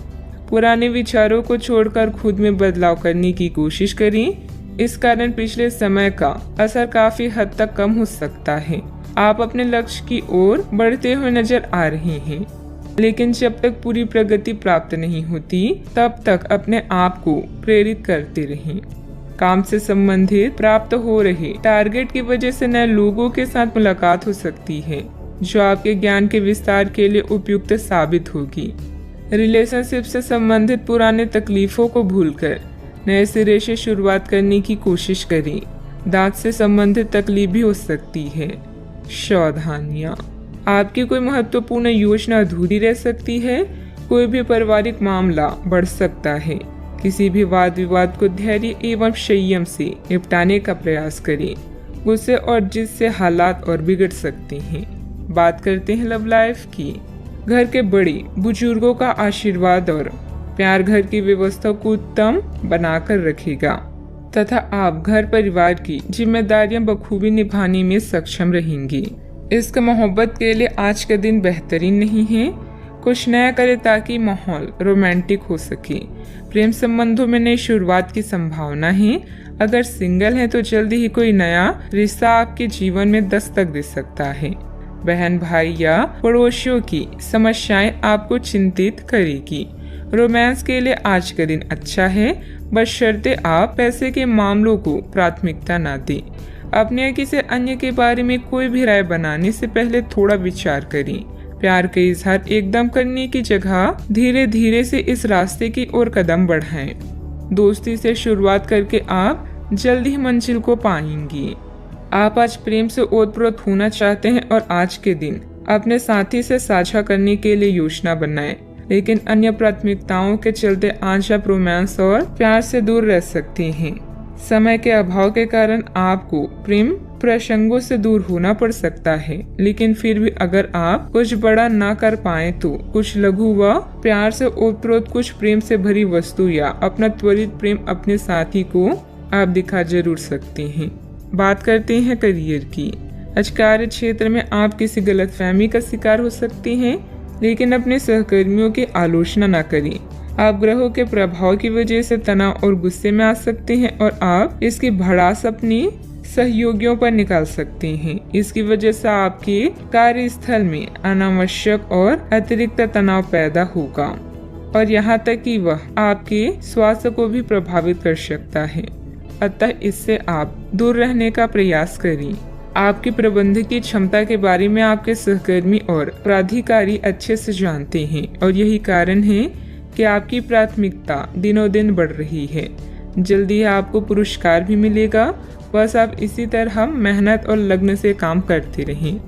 पुराने विचारों को छोड़कर खुद में बदलाव करने की कोशिश करें। इस कारण पिछले समय का असर काफी हद तक कम हो सकता है। आप अपने लक्ष्य की ओर बढ़ते हुए नजर आ रहे हैं, लेकिन जब तक पूरी प्रगति प्राप्त नहीं होती तब तक अपने आप को प्रेरित करते रहें। काम से संबंधित प्राप्त हो रहे टारगेट की वजह से नए लोगों के साथ मुलाकात हो सकती है। जो आपके ज्ञान के विस्तार के लिए उपयुक्त साबित होगी। रिलेशनशिप से संबंधित पुराने तकलीफों को भूलकर नए सिरे से शुरुआत करने की कोशिश करें। दांत से संबंधित तकलीफ भी हो सकती है। सावधानियां, आपकी कोई महत्वपूर्ण योजना अधूरी रह सकती है। कोई भी पारिवारिक मामला बढ़ सकता है। किसी भी वाद विवाद को धैर्य एवं संयम से निपटाने का प्रयास करें। गुस्से और जिद से हालात और बिगड़ सकते हैं। बात करते हैं लव लाइफ की। घर के बड़े बुजुर्गों का आशीर्वाद और प्यार घर की व्यवस्था को उत्तम बनाकर रखेगा तथा आप घर परिवार की जिम्मेदारियां बखूबी निभाने में सक्षम रहेंगी। इश्क मोहब्बत के लिए आज का दिन बेहतरीन नहीं है। कुछ नया करें ताकि माहौल रोमांटिक हो सके। प्रेम संबंधों में नई शुरुआत की संभावना है। अगर सिंगल हैं तो जल्दी ही कोई नया रिश्ता आपके जीवन में दस्तक दे सकता है। बहन भाई या पड़ोसियों की समस्याएं आपको चिंतित करेगी। रोमांस के लिए आज का दिन अच्छा है, बशर्ते आप पैसे के मामलों को प्राथमिकता न दें। अपने या किसी अन्य के बारे में कोई भी राय बनाने से पहले थोड़ा विचार करें। प्यार का इजहार एकदम करने की जगह धीरे धीरे से इस रास्ते की ओर कदम बढ़ाएं। दोस्ती से शुरुआत करके आप जल्द ही मंजिल को पाएंगी। आप आज प्रेम से ओतप्रोत होना चाहते हैं और आज के दिन अपने साथी से साझा करने के लिए योजना बनाएं। लेकिन अन्य प्राथमिकताओं के चलते आज आप रोमांस और प्यार से दूर रह सकते हैं। समय के अभाव के कारण आपको प्रेम प्रसंगों से दूर होना पड़ सकता है। लेकिन फिर भी अगर आप कुछ बड़ा ना कर पाए तो कुछ लघु व प्यार से ओतप्रोत कुछ प्रेम से भरी वस्तु या अपना त्वरित प्रेम अपने साथी को आप दिखा जरूर सकते हैं। बात करते हैं करियर की। आज कार्य क्षेत्र में आप किसी गलतफहमी का शिकार हो सकते हैं, लेकिन अपने सहकर्मियों की आलोचना न करें। आप ग्रहों के प्रभाव की वजह से तनाव और गुस्से में आ सकते हैं और आप इसकी भड़ास अपने सहयोगियों पर निकाल सकते हैं। इसकी वजह से आपके कार्यस्थल में अनावश्यक और अतिरिक्त तनाव पैदा होगा और यहाँ तक कि वह आपके स्वास्थ्य को भी प्रभावित कर सकता है। अतः इससे आप दूर रहने का प्रयास करें। आपकी प्रबंधकीय क्षमता के बारे में आपके सहकर्मी और प्राधिकारी अच्छे से जानते हैं और यही कारण है कि आपकी प्राथमिकता दिनों दिन बढ़ रही है। जल्दी आपको पुरस्कार भी मिलेगा। बस आप इसी तरह मेहनत और लगन से काम करते रहें।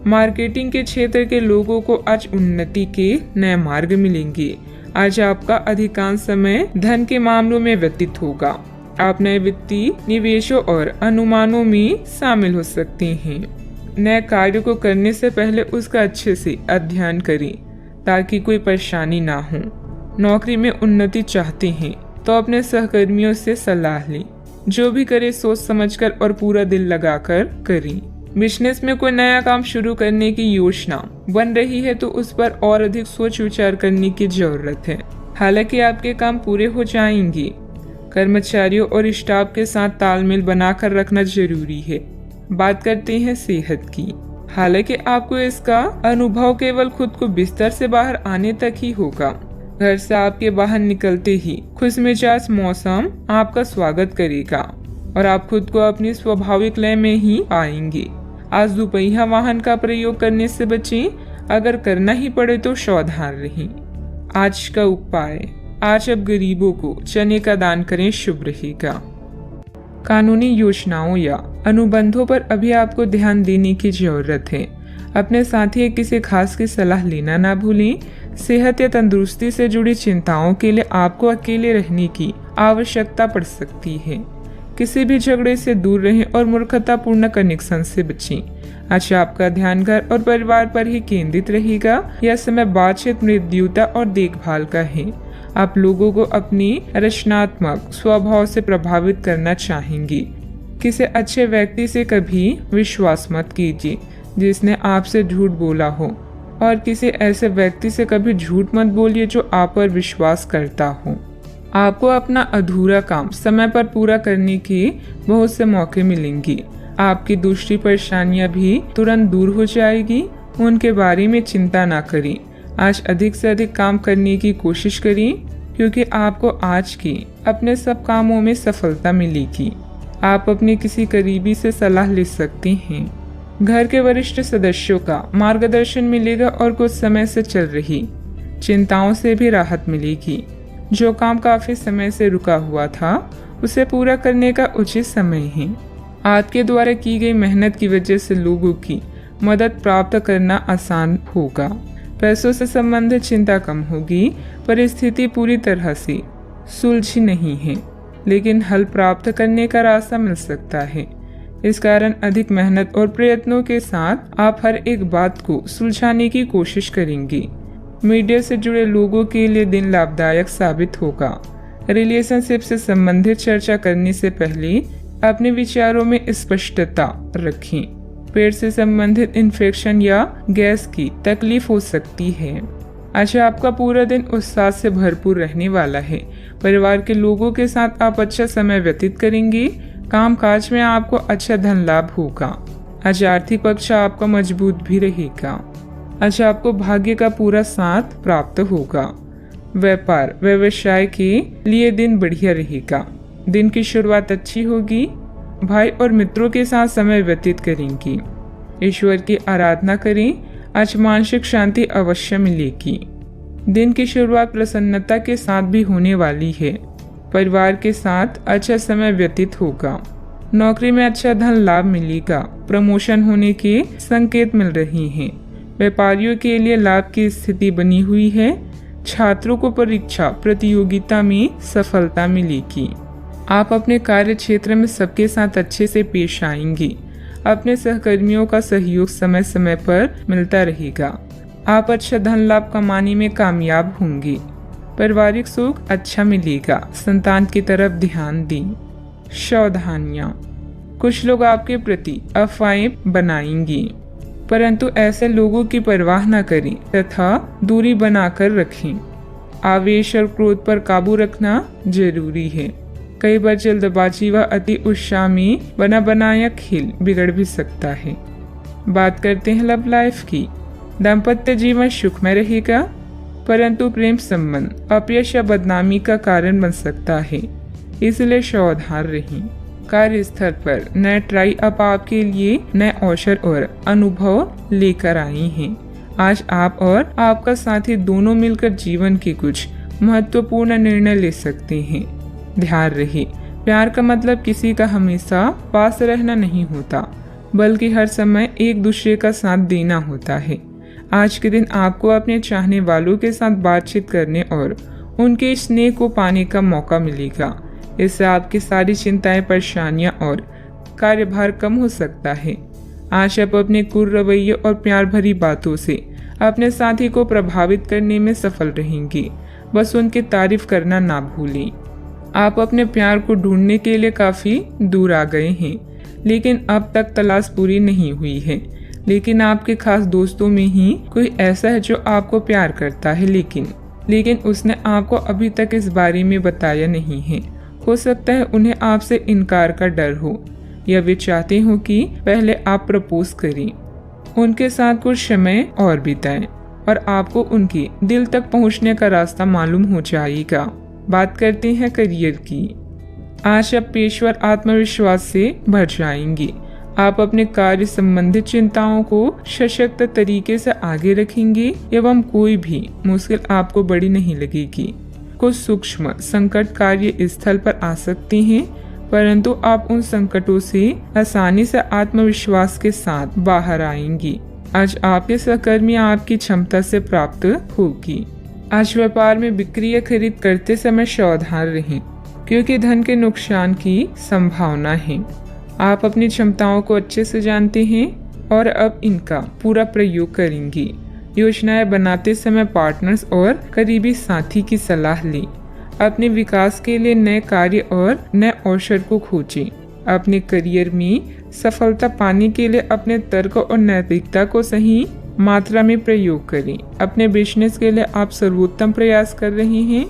मार्केटिंग के क्षेत्र के लोगों को आज उन्नति के नए मार्ग मिलेंगे। आज आपका अधिकांश समय धन के मामलों में व्यतीत होगा। आप नए वित्तीय निवेशों और अनुमानों में शामिल हो सकते हैं। नए कार्य को करने से पहले उसका अच्छे से अध्ययन करें ताकि कोई परेशानी ना हो। नौकरी में उन्नति चाहते हैं तो अपने सहकर्मियों से सलाह लें। जो भी करे सोच समझकर और पूरा दिल लगाकर करें। बिजनेस में कोई नया काम शुरू करने की योजना बन रही है तो उस पर और अधिक सोच विचार करने की जरूरत है। हालांकि आपके काम पूरे हो जाएंगे। कर्मचारियों और स्टाफ के साथ तालमेल बनाकर रखना जरूरी है। बात करते हैं सेहत की। हालांकि आपको इसका अनुभव केवल खुद को बिस्तर से बाहर आने तक ही होगा। घर से आपके बाहर निकलते ही खुशमिजाज मौसम आपका स्वागत करेगा और आप खुद को अपनी स्वाभाविक लय में ही पाएंगे। आज दुपहिया वाहन का प्रयोग करने से बचें। अगर करना ही पड़े तो सावधान रहें। आज का उपाय, आज अब गरीबों को चने का दान करें, शुभ रहेगा। कानूनी योजनाओं या अनुबंधों पर अभी आपको ध्यान देने की जरूरत है। अपने साथी या किसी खास की सलाह लेना ना भूलें। सेहत या तंदुरुस्ती से जुड़ी चिंताओं के लिए आपको अकेले रहने की आवश्यकता पड़ सकती है। किसी भी झगड़े से दूर रहें और मूर्खतापूर्ण कनेक्शन से बचें। आज आपका ध्यान घर और परिवार पर ही केंद्रित रहेगा। यह समय बातचीत, मृदुता और देखभाल का है। आप लोगों को अपनी रचनात्मक स्वभाव से प्रभावित करना चाहेंगे। किसी अच्छे व्यक्ति से कभी विश्वास मत कीजिए जिसने आपसे झूठ बोला हो, और किसी ऐसे व्यक्ति से कभी झूठ मत बोलिए जो आप पर विश्वास करता हो। आपको अपना अधूरा काम समय पर पूरा करने के बहुत से मौके मिलेंगे। आपकी दूसरी परेशानियां भी तुरंत दूर हो जाएगी। उनके बारे में चिंता ना करें। आज अधिक से अधिक काम करने की कोशिश करें क्योंकि आपको आज के अपने सब कामों में सफलता मिलेगी। आप अपने किसी करीबी से सलाह ले सकते हैं। घर के वरिष्ठ सदस्यों का मार्गदर्शन मिलेगा और कुछ समय से चल रही चिंताओं से भी राहत मिलेगी। जो काम काफी समय से रुका हुआ था उसे पूरा करने का उचित समय है। आपके द्वारा की गई मेहनत की वजह से लोगों की मदद प्राप्त करना आसान होगा। पैसों से संबंधित चिंता कम होगी। परिस्थिति पूरी तरह से सुलझी नहीं है, लेकिन हल प्राप्त करने का रास्ता मिल सकता है। इस कारण अधिक मेहनत और प्रयत्नों के साथ आप हर एक बात को सुलझाने की कोशिश करेंगे। मीडिया से जुड़े लोगों के लिए दिन लाभदायक साबित होगा। रिलेशनशिप से संबंधित चर्चा करने से पहले अपने विचारों में स्पष्टता रखें। पेट से संबंधित इन्फेक्शन या गैस की तकलीफ हो सकती है। अच्छा, आपका पूरा दिन उत्साह से भरपूर रहने वाला है। परिवार के लोगों के साथ आप अच्छा समय व्यतीत करेंगे। काम काज में आपको अच्छा धन लाभ होगा। आज आर्थिक पक्ष आपका मजबूत भी रहेगा। अच्छा, आपको भाग्य का पूरा साथ प्राप्त होगा। व्यापार व्यवसाय के लिए दिन बढ़िया रहेगा। दिन की शुरुआत अच्छी होगी। भाई और मित्रों के साथ समय व्यतीत करेंगे। ईश्वर की आराधना करें। आज मानसिक शांति अवश्य मिलेगी। दिन की शुरुआत प्रसन्नता के साथ भी होने वाली है। परिवार के साथ अच्छा समय व्यतीत होगा। नौकरी में अच्छा धन लाभ मिलेगा। प्रमोशन होने के संकेत मिल रहे हैं। व्यापारियों के लिए लाभ की स्थिति बनी हुई है। छात्रों को परीक्षा प्रतियोगिता में सफलता मिलेगी। आप अपने कार्य क्षेत्र में सबके साथ अच्छे से पेश आएंगे। अपने सहकर्मियों का सहयोग समय समय पर मिलता रहेगा। आप अच्छा धन लाभ कमाने में कामयाब होंगे। पारिवारिक सुख अच्छा मिलेगा। संतान की तरफ ध्यान दें। सावधानियां, कुछ लोग आपके प्रति अफवाहें बनाएंगे, परंतु ऐसे लोगों की परवाह न करें तथा दूरी बनाकर रखें। आवेश और क्रोध पर काबू रखना जरूरी है। कई बार जल्दबाजी व अति उत्साह में बना बनाया खेल बिगड़ भी सकता है। बात करते हैं लव लाइफ की। दाम्पत्य जीवन सुखमय रहेगा, परंतु प्रेम संबंध अपयश या बदनामी का कारण बन सकता है, इसलिए सावधान रहें। कार्यस्थल पर नए ट्राई अप आपके लिए नए अवसर और अनुभव लेकर आई हैं। आज आप और आपका साथी दोनों मिलकर जीवन के कुछ महत्वपूर्ण निर्णय ले सकते हैं। ध्यान रहे, प्यार का मतलब किसी का हमेशा पास रहना नहीं होता, बल्कि हर समय एक दूसरे का साथ देना होता है। आज के दिन आपको अपने चाहने वालों के साथ बातचीत करने और उनके स्नेह को पाने का मौका मिलेगा। इससे आपकी सारी चिंताएं, परेशानियां और कार्यभार कम हो सकता है। आज आप अपने कुल रवैये और प्यार भरी बातों से अपने साथी को प्रभावित करने में सफल रहेंगे। बस उनकी तारीफ करना ना भूलें। आप अपने प्यार को ढूंढने के लिए काफी दूर आ गए हैं, लेकिन अब तक तलाश पूरी नहीं हुई है। लेकिन आपके खास दोस्तों में ही कोई ऐसा है जो आपको प्यार करता है, लेकिन उसने आपको अभी तक इस बारे में बताया नहीं है। हो सकता है उन्हें आपसे इनकार का डर हो, या वे चाहते हो कि पहले आप प्रपोज करें। उनके साथ कुछ समय और बिताएं और आपको उनके दिल तक पहुंचने का रास्ता मालूम हो जाएगा। बात करते हैं करियर की। आज आप पेशेवर आत्मविश्वास से भर जाएंगे। आप अपने कार्य संबंधित चिंताओं को सशक्त तरीके से आगे रखेंगे एवं कोई भी मुश्किल आपको बड़ी नहीं लगेगी। कुछ सूक्ष्म संकट कार्य स्थल पर आ सकते हैं, परंतु आप उन संकटों से आसानी से आत्मविश्वास के साथ बाहर आएंगी। आज आपके सहकर्मी आपकी क्षमता से प्राप्त होगी। आज व्यापार में बिक्री या खरीद करते समय सावधान रहें, क्योंकि धन के नुकसान की संभावना है। आप अपनी क्षमताओं को अच्छे से जानते हैं और अब इनका पूरा प्रयोग करेंगे। योजनाएं बनाते समय पार्टनर्स और करीबी साथी की सलाह लें। अपने विकास के लिए नए कार्य और नए अवसर को खोजें। अपने करियर में सफलता पाने के लिए अपने तर्क और नैतिकता को सही मात्रा में प्रयोग करें। अपने बिजनेस के लिए आप सर्वोत्तम प्रयास कर रहे हैं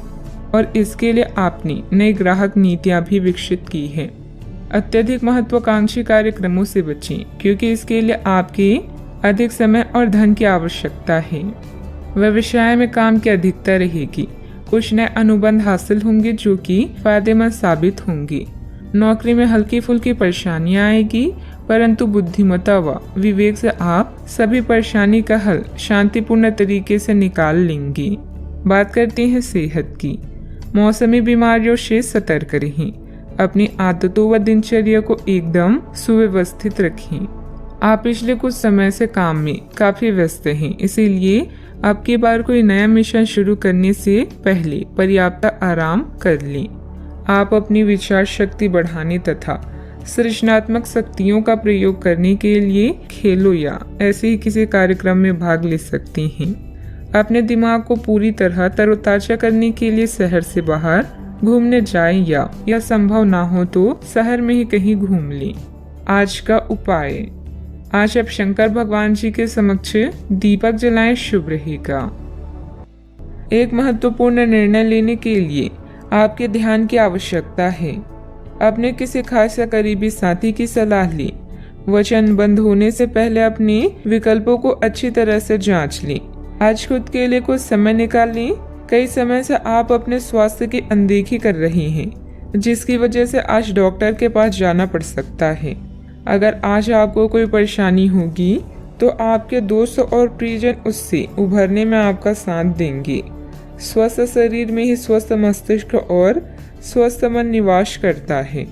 और इसके लिए आपने नई ग्राहक नीतियां भी विकसित की है। अत्यधिक महत्वाकांक्षी कार्यक्रमों से बचें, क्योंकि इसके लिए आपके अधिक समय और धन की आवश्यकता है। व्यवसाय में काम की अधिकता रहेगी। कुछ नए अनुबंध हासिल होंगे जो कि फायदेमंद साबित होंगे। नौकरी में हल्की फुल्की परेशानियां आएगी। परंतु बुद्धिमत्ता व विवेक से आप सभी परेशानी का हल शांतिपूर्ण तरीके से निकाल लेंगे। बात करते हैं सेहत की। मौसमी बीमारियों से सतर्क रहें। अपनी आदतों व दिनचर्या को एकदम सुव्यवस्थित रखें। आप पिछले कुछ समय से काम में काफी व्यस्त हैं, इसीलिए अब की बार कोई नया मिशन शुरू करने से पहले पर्याप्त आराम कर लें। आप अपनी विचार शक्ति बढ़ाने तथा सृजनात्मक शक्तियों का प्रयोग करने के लिए खेलों या ऐसे ही किसी कार्यक्रम में भाग ले सकते हैं। अपने दिमाग को पूरी तरह तरोताजा करने के लिए शहर से बाहर घूमने जाएं या संभव ना हो तो शहर में ही कहीं घूम लें। आज का उपाय, आज आप शंकर भगवान जी के समक्ष दीपक जलाएं, शुभ रहेगा। एक महत्वपूर्ण निर्णय लेने के लिए आपके ध्यान की आवश्यकता है। अपने किसी खास या करीबी साथी की सलाह लें। वचनबद्ध होने से पहले अपने विकल्पों को अच्छी तरह से जांच लें। आज खुद के लिए कुछ समय निकालें। कई समय से आप अपने स्वास्थ्य की अनदेखी कर रहे हैं, जिसकी वजह से आज डॉक्टर के पास जाना पड़ सकता है। अगर आज आपको कोई परेशानी होगी तो आपके दोस्त और प्रियजन उससे उभरने में आपका साथ देंगे। स्वस्थ शरीर में ही स्वस्थ मस्तिष्क और स्वस्थ मन निवास करता है।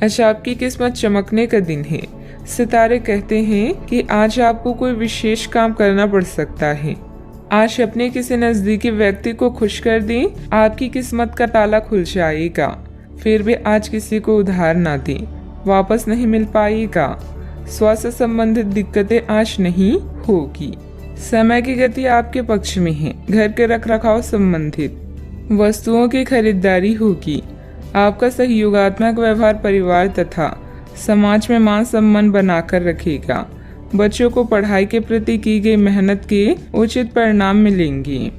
आज आपकी किस्मत चमकने का दिन है। सितारे कहते हैं कि आज आपको कोई विशेष काम करना पड़ सकता है। आज अपने किसी नजदीकी व्यक्ति को खुश कर दें, आपकी किस्मत का ताला खुल जाएगा। फिर भी आज किसी को उधार ना दें, वापस नहीं मिल पाएगा। स्वास्थ्य संबंधित दिक्कतें आज नहीं होगी। समय की गति आपके पक्ष में है। घर के रखरखाव संबंधित वस्तुओं की खरीदारी होगी। आपका सहयोगात्मक व्यवहार परिवार तथा समाज में मान सम्मान बनाकर रखेगा। बच्चों को पढ़ाई के प्रति की गई मेहनत के उचित परिणाम मिलेंगे।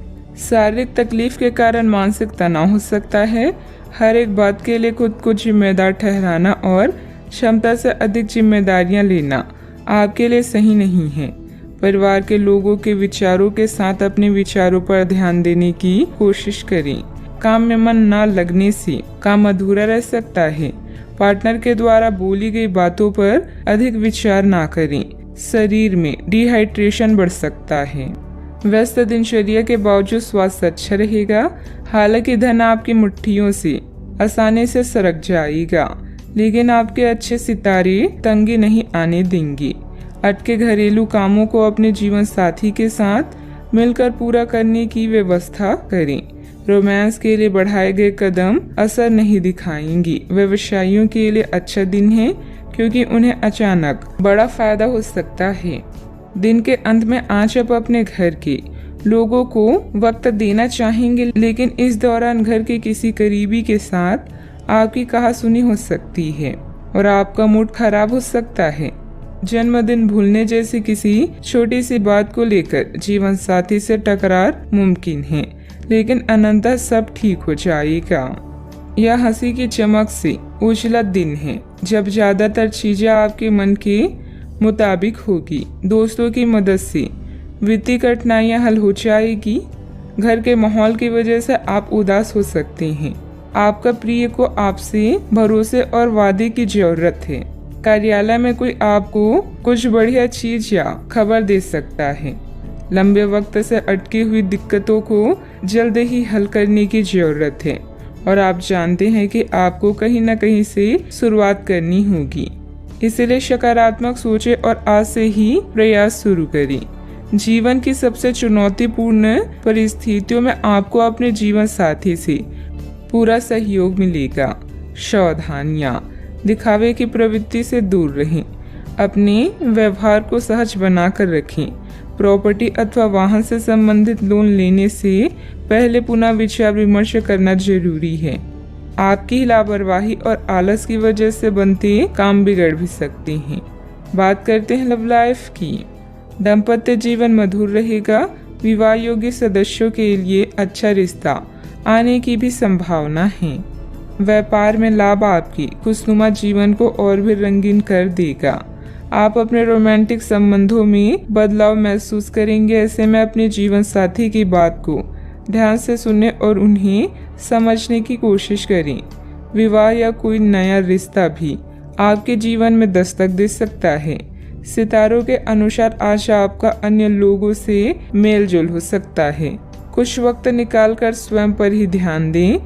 शारीरिक तकलीफ के कारण मानसिक तनाव हो सकता है। हर एक बात के लिए खुद को जिम्मेदार ठहराना और क्षमता से अधिक जिम्मेदारियां लेना आपके लिए सही नहीं है। परिवार के लोगों के विचारों के साथ अपने विचारों पर ध्यान देने की कोशिश करें। काम में मन न लगने से काम अधूरा रह सकता है। पार्टनर के द्वारा बोली गई बातों पर अधिक विचार ना करें। शरीर में डिहाइड्रेशन बढ़ सकता है। व्यस्त दिनचर्या के बावजूद स्वास्थ्य अच्छा रहेगा। हालांकि धन आपकी मुट्ठियों से आसानी से सरक जाएगा, लेकिन आपके अच्छे सितारे तंगी नहीं आने देंगे। अटके घरेलू कामों को अपने जीवन साथी के साथ मिलकर पूरा करने की व्यवस्था करें। रोमांस के लिए बढ़ाए गए कदम असर नहीं दिखाएंगे। व्यवसायियों के लिए अच्छा दिन है, क्योंकि उन्हें अचानक बड़ा फायदा हो सकता है। दिन के अंत में आज आप अपने घर के लोगों को वक्त देना चाहेंगे, लेकिन इस दौरान घर के किसी करीबी के साथ आपकी कहासुनी हो सकती है और आपका मूड खराब हो सकता है। जन्मदिन भूलने जैसी किसी छोटी सी बात को लेकर जीवन साथी से टकरार मुमकिन है, लेकिन अनंतः सब ठीक हो जाएगा। यह हंसी की चमक से उजला दिन है, जब ज्यादातर चीजें आपके मन के मुताबिक होगी। दोस्तों की मदद से वित्तीय कठिनाइयां हल हो जाएगी। घर के माहौल की वजह से आप उदास हो सकते हैं। आपका प्रिय को आपसे भरोसे और वादे की जरूरत है। कार्यालय में कोई आपको कुछ बढ़िया चीज या खबर दे सकता है। लंबे वक्त से अटकी हुई दिक्कतों को जल्द ही हल करने की जरूरत है और आप जानते हैं कि आपको कहीं न कहीं से शुरुआत करनी होगी। इसलिए सकारात्मक सोचें और आज से ही प्रयास शुरू करें। जीवन की सबसे चुनौतीपूर्ण परिस्थितियों में आपको अपने जीवन साथी से पूरा सहयोग मिलेगा। सावधानियां, दिखावे की प्रवृत्ति से दूर रहें। अपने व्यवहार को सहज बनाकर रखें। प्रॉपर्टी अथवा वाहन से संबंधित लोन लेने से पहले पुनः विचार विमर्श करना जरूरी है। आपकी लापरवाही और आलस की वजह से बनते काम बिगड़ भी सकते हैं। बात करते हैं लव लाइफ की। दाम्पत्य जीवन मधुर रहेगा। विवाह योग्य सदस्यों के लिए अच्छा रिश्ता आने की भी संभावना है। व्यापार में लाभ आपकी खुशनुमा जीवन को और भी रंगीन कर देगा। आप अपने रोमांटिक संबंधों में बदलाव महसूस करेंगे। ऐसे में अपने जीवन साथी की बात को ध्यान से सुनने और उन्हें समझने की कोशिश करें। विवाह या कोई नया रिश्ता भी आपके जीवन में दस्तक दे सकता है। सितारों के अनुसार आज आपका अन्य लोगों से मेल जोल हो सकता है। कुछ वक्त निकालकर स्वयं पर ही ध्यान दें।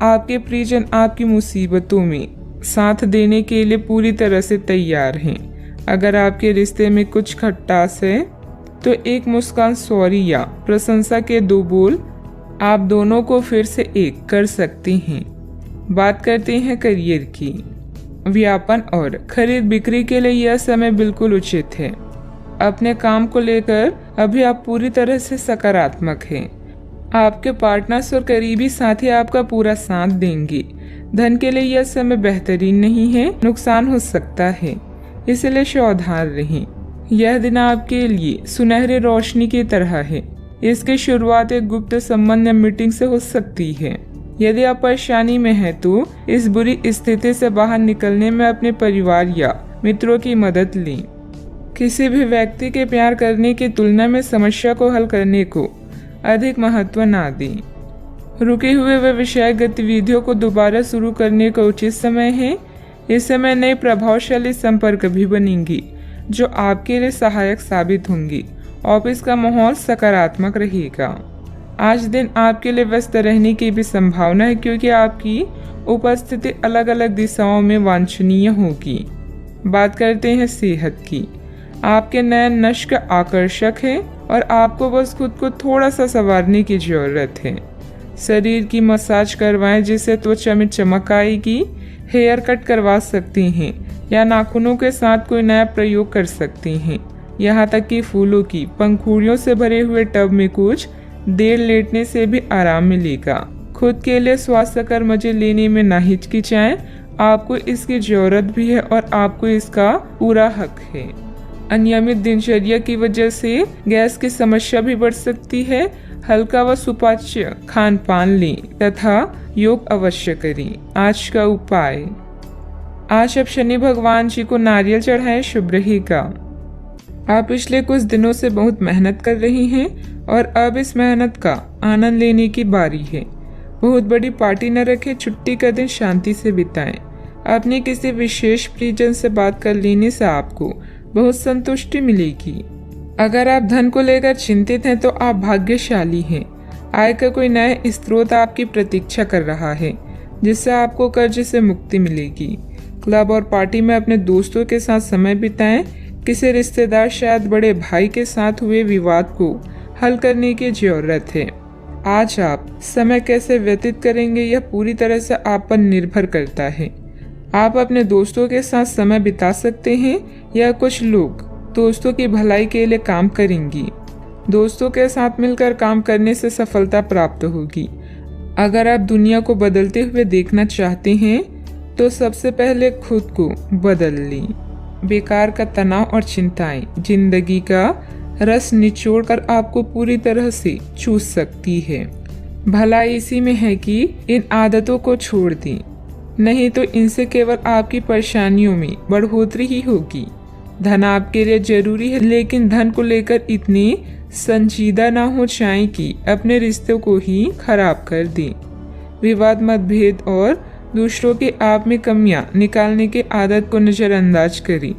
आपके प्रियजन आपकी मुसीबतों में साथ देने के लिए पूरी तरह से तैयार हैं। अगर आपके रिश्ते में कुछ खटास है तो एक मुस्कान, सॉरी या प्रशंसा के 2 बोल आप दोनों को फिर से एक कर सकते हैं। बात करते हैं करियर की। व्यापार और खरीद बिक्री के लिए यह समय बिल्कुल उचित है। अपने काम को लेकर अभी आप पूरी तरह से सकारात्मक हैं। आपके पार्टनर्स और करीबी साथी आपका पूरा साथ देंगे। धन के लिए यह समय बेहतरीन नहीं है, नुकसान हो सकता है, इसलिए सावधान रहें। यह दिन आपके लिए सुनहरी रोशनी की तरह है। इसकी शुरुआत एक गुप्त संबंध या मीटिंग से हो सकती है। यदि आप परेशानी में हैं तो इस बुरी स्थिति से बाहर निकलने में अपने परिवार या मित्रों की मदद लें। किसी भी व्यक्ति के प्यार करने की तुलना में समस्या को हल करने को अधिक महत्व ना दें। रुके हुए वे विषयक गतिविधियों को दोबारा शुरू करने का उचित समय है। इस समय नए प्रभावशाली संपर्क भी बनेंगी जो आपके लिए सहायक साबित होंगी। ऑफिस का माहौल सकारात्मक रहेगा। आज दिन आपके लिए व्यस्त रहने की भी संभावना है क्योंकि आपकी उपस्थिति अलग अलग दिशाओं में वांछनीय होगी। बात करते हैं सेहत की। आपके नयन नश्क आकर्षक है और आपको बस खुद को थोड़ा सा संवारने की जरूरत है। शरीर की मसाज करवाएं जिससे त्वचा में चमक आएगी। हेयर कट करवा सकते हैं या नाखूनों के साथ कोई नया प्रयोग कर सकते हैं। यहाँ तक कि फूलों की पंखुड़ियों से भरे हुए टब में कुछ देर लेटने से भी आराम मिलेगा। खुद के लिए स्वास्थ्यकर मजे लेने में ना हिचकिचाएं। आपको इसकी जरूरत भी है और आपको इसका पूरा हक है। अनियमित दिनचर्या की वजह से गैस की समस्या भी बढ़ सकती है। हल्का व सुपाच्य खान पान लें तथा योग अवश्य करें। आज का उपाय, आज आप शनि भगवान जी को नारियल चढ़ाएं, शुभ रहेगा। आप पिछले कुछ दिनों से बहुत मेहनत कर रही हैं और अब इस मेहनत का आनंद लेने की बारी है। बहुत बड़ी पार्टी न रखें, छुट्टी का दिन शांति से बिताएं। अपने किसी विशेष प्रियजन से बात कर लेने से आपको बहुत संतुष्टि मिलेगी। अगर आप धन को लेकर चिंतित हैं तो आप भाग्यशाली हैं। आय का कोई नया स्रोत आपकी प्रतीक्षा कर रहा है जिससे आपको कर्ज से मुक्ति मिलेगी। क्लब और पार्टी में अपने दोस्तों के साथ समय बिताएं। किसी रिश्तेदार, शायद बड़े भाई के साथ हुए विवाद को हल करने की जरूरत है। आज आप समय कैसे व्यतीत करेंगे यह पूरी तरह से आप पर निर्भर करता है। आप अपने दोस्तों के साथ समय बिता सकते हैं या कुछ लोग दोस्तों की भलाई के लिए काम करेंगी। दोस्तों के साथ मिलकर काम करने से सफलता प्राप्त होगी। अगर आप दुनिया को बदलते हुए देखना चाहते हैं तो सबसे पहले खुद को बदल लें। बेकार का तनाव और चिंताएं जिंदगी का रस निचोड़कर आपको पूरी तरह से चूस सकती है। भलाई इसी में है कि इन आदतों को छोड़ दें, नहीं तो इनसे केवल आपकी परेशानियों में बढ़ोतरी ही होगी। धन आपके लिए जरूरी है, लेकिन धन को लेकर इतनी संजीदा ना हो जाए कि अपने रिश्तों को ही खराब कर दें। विवाद, मतभेद और दूसरों के आप में कमियां निकालने की आदत को नजरअंदाज करें।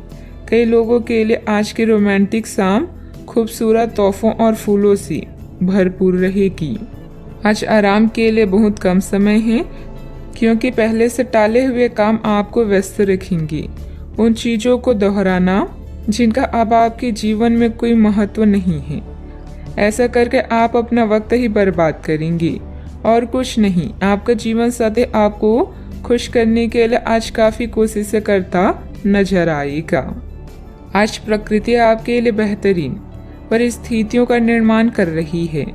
कई लोगों के लिए आज की रोमांटिक शाम खूबसूरत तोहफों और फूलों से भरपूर रहेगी। आज आराम के लिए बहुत कम समय है क्योंकि पहले से टाले हुए काम आपको व्यस्त रखेंगे। उन चीजों को दोहराना जिनका अब आपके जीवन में कोई महत्व नहीं है। ऐसा करके आप अपना वक्त ही बर्बाद करेंगे और कुछ नहीं। आपका जीवन साथी आपको खुश करने के लिए आज काफी कोशिशें करता नजर आएगा। आज प्रकृति आपके लिए बेहतरीन परिस्थितियों का निर्माण कर रही है,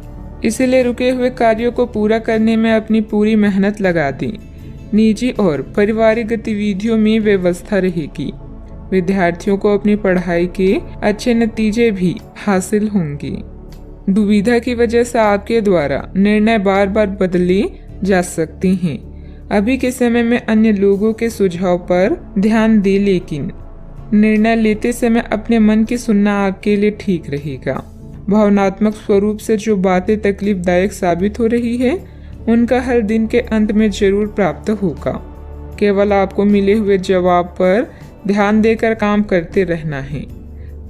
इसलिए रुके हुए कार्यों को पूरा करने में अपनी पूरी मेहनत लगा दें। निजी और पारिवारिक गतिविधियों में व्यवस्था रहेगी। विद्यार्थियों को अपनी पढ़ाई के अच्छे नतीजे भी हासिल होंगे। दुविधा की वजह से आपके द्वारा निर्णय बार बार बदले जा सकते हैं। अभी के समय में अन्य लोगों के सुझाव पर ध्यान दें, लेकिन निर्णय लेते समय अपने मन की सुनना आपके लिए ठीक रहेगा। भावनात्मक स्वरूप से जो बातें तकलीफदायक साबित हो रही है उनका हल दिन के अंत में जरूर प्राप्त होगा। केवल आपको मिले हुए जवाब पर ध्यान देकर काम करते रहना है।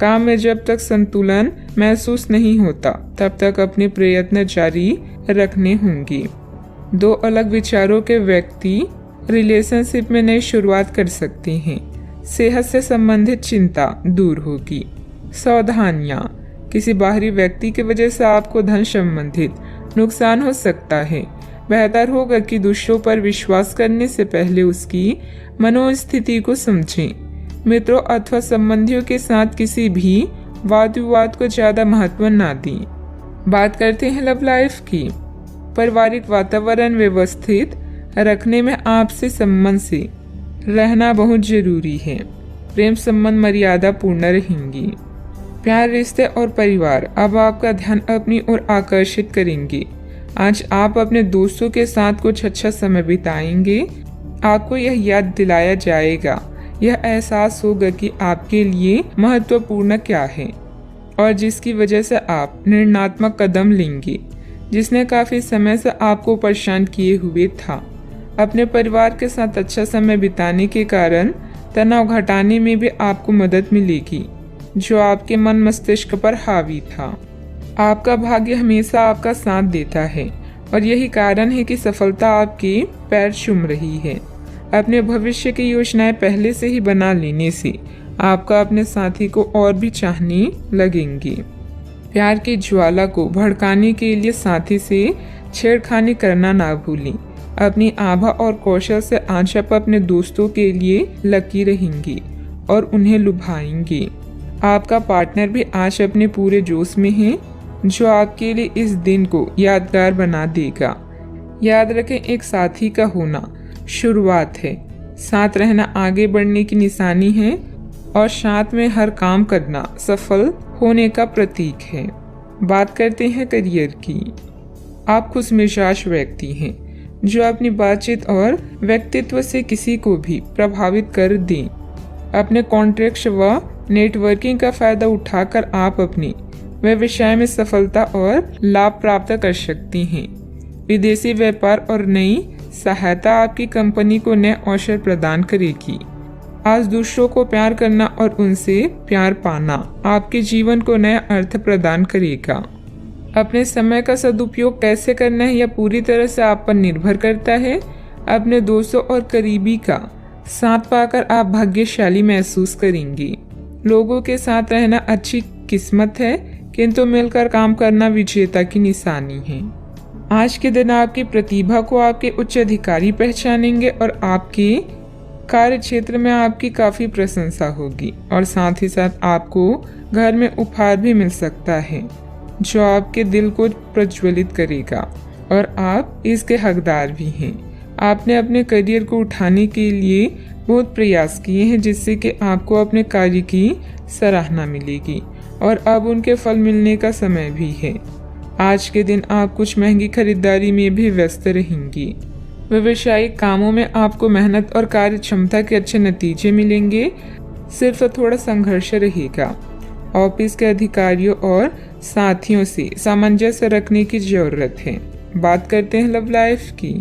काम में जब तक संतुलन महसूस नहीं होता तब तक अपने प्रयत्न जारी रखने होंगे। दो अलग विचारों के व्यक्ति रिलेशनशिप में नई शुरुआत कर सकते हैं। सेहत से संबंधित चिंता दूर होगी। सावधानियां, किसी बाहरी व्यक्ति की वजह से आपको धन संबंधित नुकसान हो सकता है। बेहतर होगा कि दूसरों पर विश्वास करने से पहले उसकी मनोस्थिति को समझें। मित्रों अथवा संबंधियों के साथ किसी भी वाद विवाद को ज्यादा महत्व ना दें। बात करते हैं लव लाइफ की। पारिवारिक वातावरण व्यवस्थित रखने में आपसे संबंध से रहना बहुत जरूरी है। प्रेम संबंध मर्यादा पूर्ण रहेंगी। प्यार, रिश्ते और परिवार अब आपका ध्यान अपनी ओर आकर्षित करेंगे। आज आप अपने दोस्तों के साथ कुछ अच्छा समय बिताएंगे। आपको यह याद दिलाया जाएगा, यह एहसास होगा कि आपके लिए महत्वपूर्ण क्या है और जिसकी वजह से आप निर्णयात्मक कदम लेंगे, जिसने काफी समय से आपको परेशान किए हुए था। अपने परिवार के साथ अच्छा समय बिताने के कारण तनाव घटाने में भी आपको मदद मिलेगी, जो आपके मन मस्तिष्क पर हावी था। आपका भाग्य हमेशा आपका साथ देता है और यही कारण है कि सफलता आपके पैर चूम रही है। अपने भविष्य की योजनाएं पहले से ही बना लेने से आपका अपने साथी को और भी चाहने लगेंगे। प्यार की ज्वाला को भड़काने के लिए साथी से छेड़खानी करना ना भूलें। अपनी आभा और कौशल से आज आप अपने दोस्तों के लिए लकी रहेंगी और उन्हें लुभाएंगे। आपका पार्टनर भी आज अपने पूरे जोश में है, जो आपके लिए इस दिन को यादगार बना देगा। याद रखें, एक साथी का होना शुरुआत है, साथ रहना आगे बढ़ने की निशानी है और साथ में हर काम करना सफल होने का प्रतीक है। बात करते हैं करियर की। आप खुशमिजाज व्यक्ति हैं जो अपनी बातचीत और व्यक्तित्व से किसी को भी प्रभावित कर दें। अपने कॉन्ट्रैक्ट व नेटवर्किंग का फायदा उठाकर आप अपनी व्यवसाय में सफलता और लाभ प्राप्त कर सकती हैं। विदेशी व्यापार और नई सहायता आपकी कंपनी को नए अवसर प्रदान करेगी। आज दूसरों को प्यार करना और उनसे प्यार पाना आपके जीवन को नया अर्थ प्रदान करेगा। अपने समय का सदुपयोग कैसे करना है यह पूरी तरह से आप पर निर्भर करता है। अपने दोस्तों और करीबी का साथ पाकर आप भाग्यशाली महसूस करेंगे। लोगों के साथ रहना अच्छी किस्मत है, किंतु मिलकर काम करना विजेता की निशानी है। आज के दिन आपकी प्रतिभा को आपके उच्च अधिकारी पहचानेंगे और आपके कार्य क्षेत्र में आपकी काफी प्रशंसा होगी और साथ ही साथ आपको घर में उपहार भी मिल सकता है, जो आपके दिल को प्रज्वलित करेगा और आप इसके हकदार भी हैं। आपने अपने करियर को उठाने के लिए बहुत प्रयास किए हैं, जिससे कि आपको अपने कार्य की सराहना मिलेगी और अब उनके फल मिलने का समय भी है। आज के दिन आप कुछ महंगी खरीदारी में भी व्यस्त रहेंगी। व्यावसायिक कामों में आपको मेहनत और कार्य क्षमता के अच्छे नतीजे मिलेंगे, सिर्फ थोड़ा संघर्ष रहेगा। ऑफिस के अधिकारियों और साथियों से सामंजस्य रखने की जरूरत है। बात करते हैं लव लाइफ की।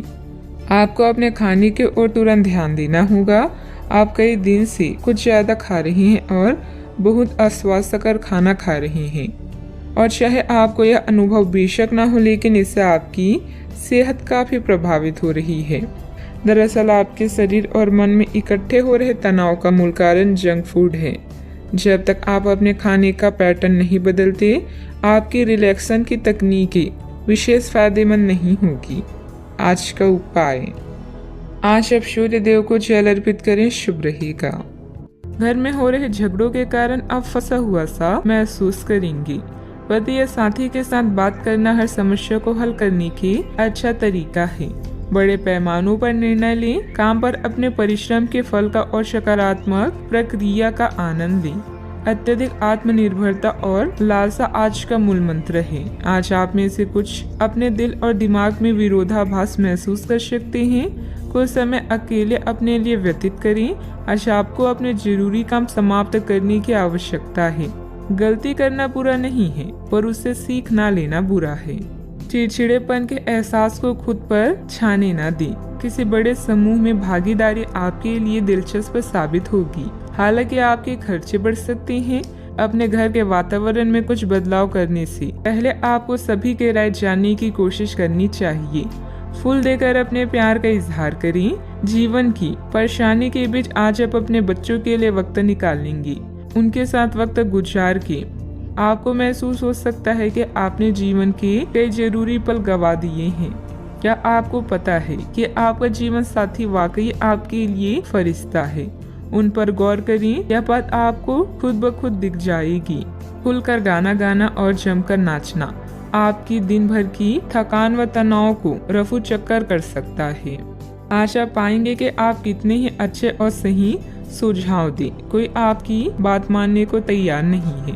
आपको अपने खाने के ओर तुरंत ध्यान देना होगा। आप कई दिन से कुछ ज्यादा खा रही हैं और बहुत अस्वास्थ्यकर खाना खा रही हैं और चाहे आपको यह अनुभव बेशक ना हो, लेकिन इससे आपकी सेहत काफी प्रभावित हो रही है। दरअसल आपके शरीर और मन में इकट्ठे हो रहे तनाव का मूल कारण जंक फूड है। जब तक आप अपने खाने का पैटर्न नहीं बदलते, आपकी रिलैक्सेशन की तकनीकें विशेष फायदेमंद नहीं होगी। आज का उपाय, आज आप सूर्य देव को जल अर्पित करें, शुभ रहेगा। घर में हो रहे झगड़ों के कारण आप फंसा हुआ सा महसूस करेंगे। पति या साथी के साथ बात करना हर समस्या को हल करने की अच्छा तरीका है। बड़े पैमानों पर निर्णय लें, काम पर अपने परिश्रम के फल का और सकारात्मक प्रक्रिया का आनंद लें। अत्यधिक आत्मनिर्भरता और लालसा आज का मूल मंत्र है। आज आप में से कुछ अपने दिल और दिमाग में विरोधाभास महसूस कर सकते हैं। कुछ समय अकेले अपने लिए व्यतीत करें। आज आपको अपने जरूरी काम समाप्त करने की आवश्यकता है। गलती करना बुरा नहीं है, पर उससे सीख ना लेना बुरा है। चिड़चिड़ेपन के एहसास को खुद पर छाने ना दें। किसी बड़े समूह में भागीदारी आपके लिए दिलचस्प साबित होगी। हालांकि आपके खर्चे बढ़ सकते हैं। अपने घर के वातावरण में कुछ बदलाव करने से पहले आपको सभी की राय जानने की कोशिश करनी चाहिए। फूल देकर अपने प्यार का इजहार करें। जीवन की परेशानी के बीच आज आप अपने बच्चों के लिए वक्त निकालेंगे। उनके साथ वक्त गुजार के आपको महसूस हो सकता है कि आपने जीवन के कई जरूरी पल गंवा दिए हैं। क्या आपको पता है कि आपका जीवन साथी वाकई आपके लिए फरिश्ता है? उन पर गौर करें। यह बात आपको खुद ब खुद दिख जाएगी। खुलकर गाना गाना और जमकर नाचना आपकी दिन भर की थकान व तनाव को रफू चक्कर कर सकता है। आज आप पाएंगे कि आप कितने ही अच्छे और सही सुझाव दें, कोई आपकी बात मानने को तैयार नहीं है।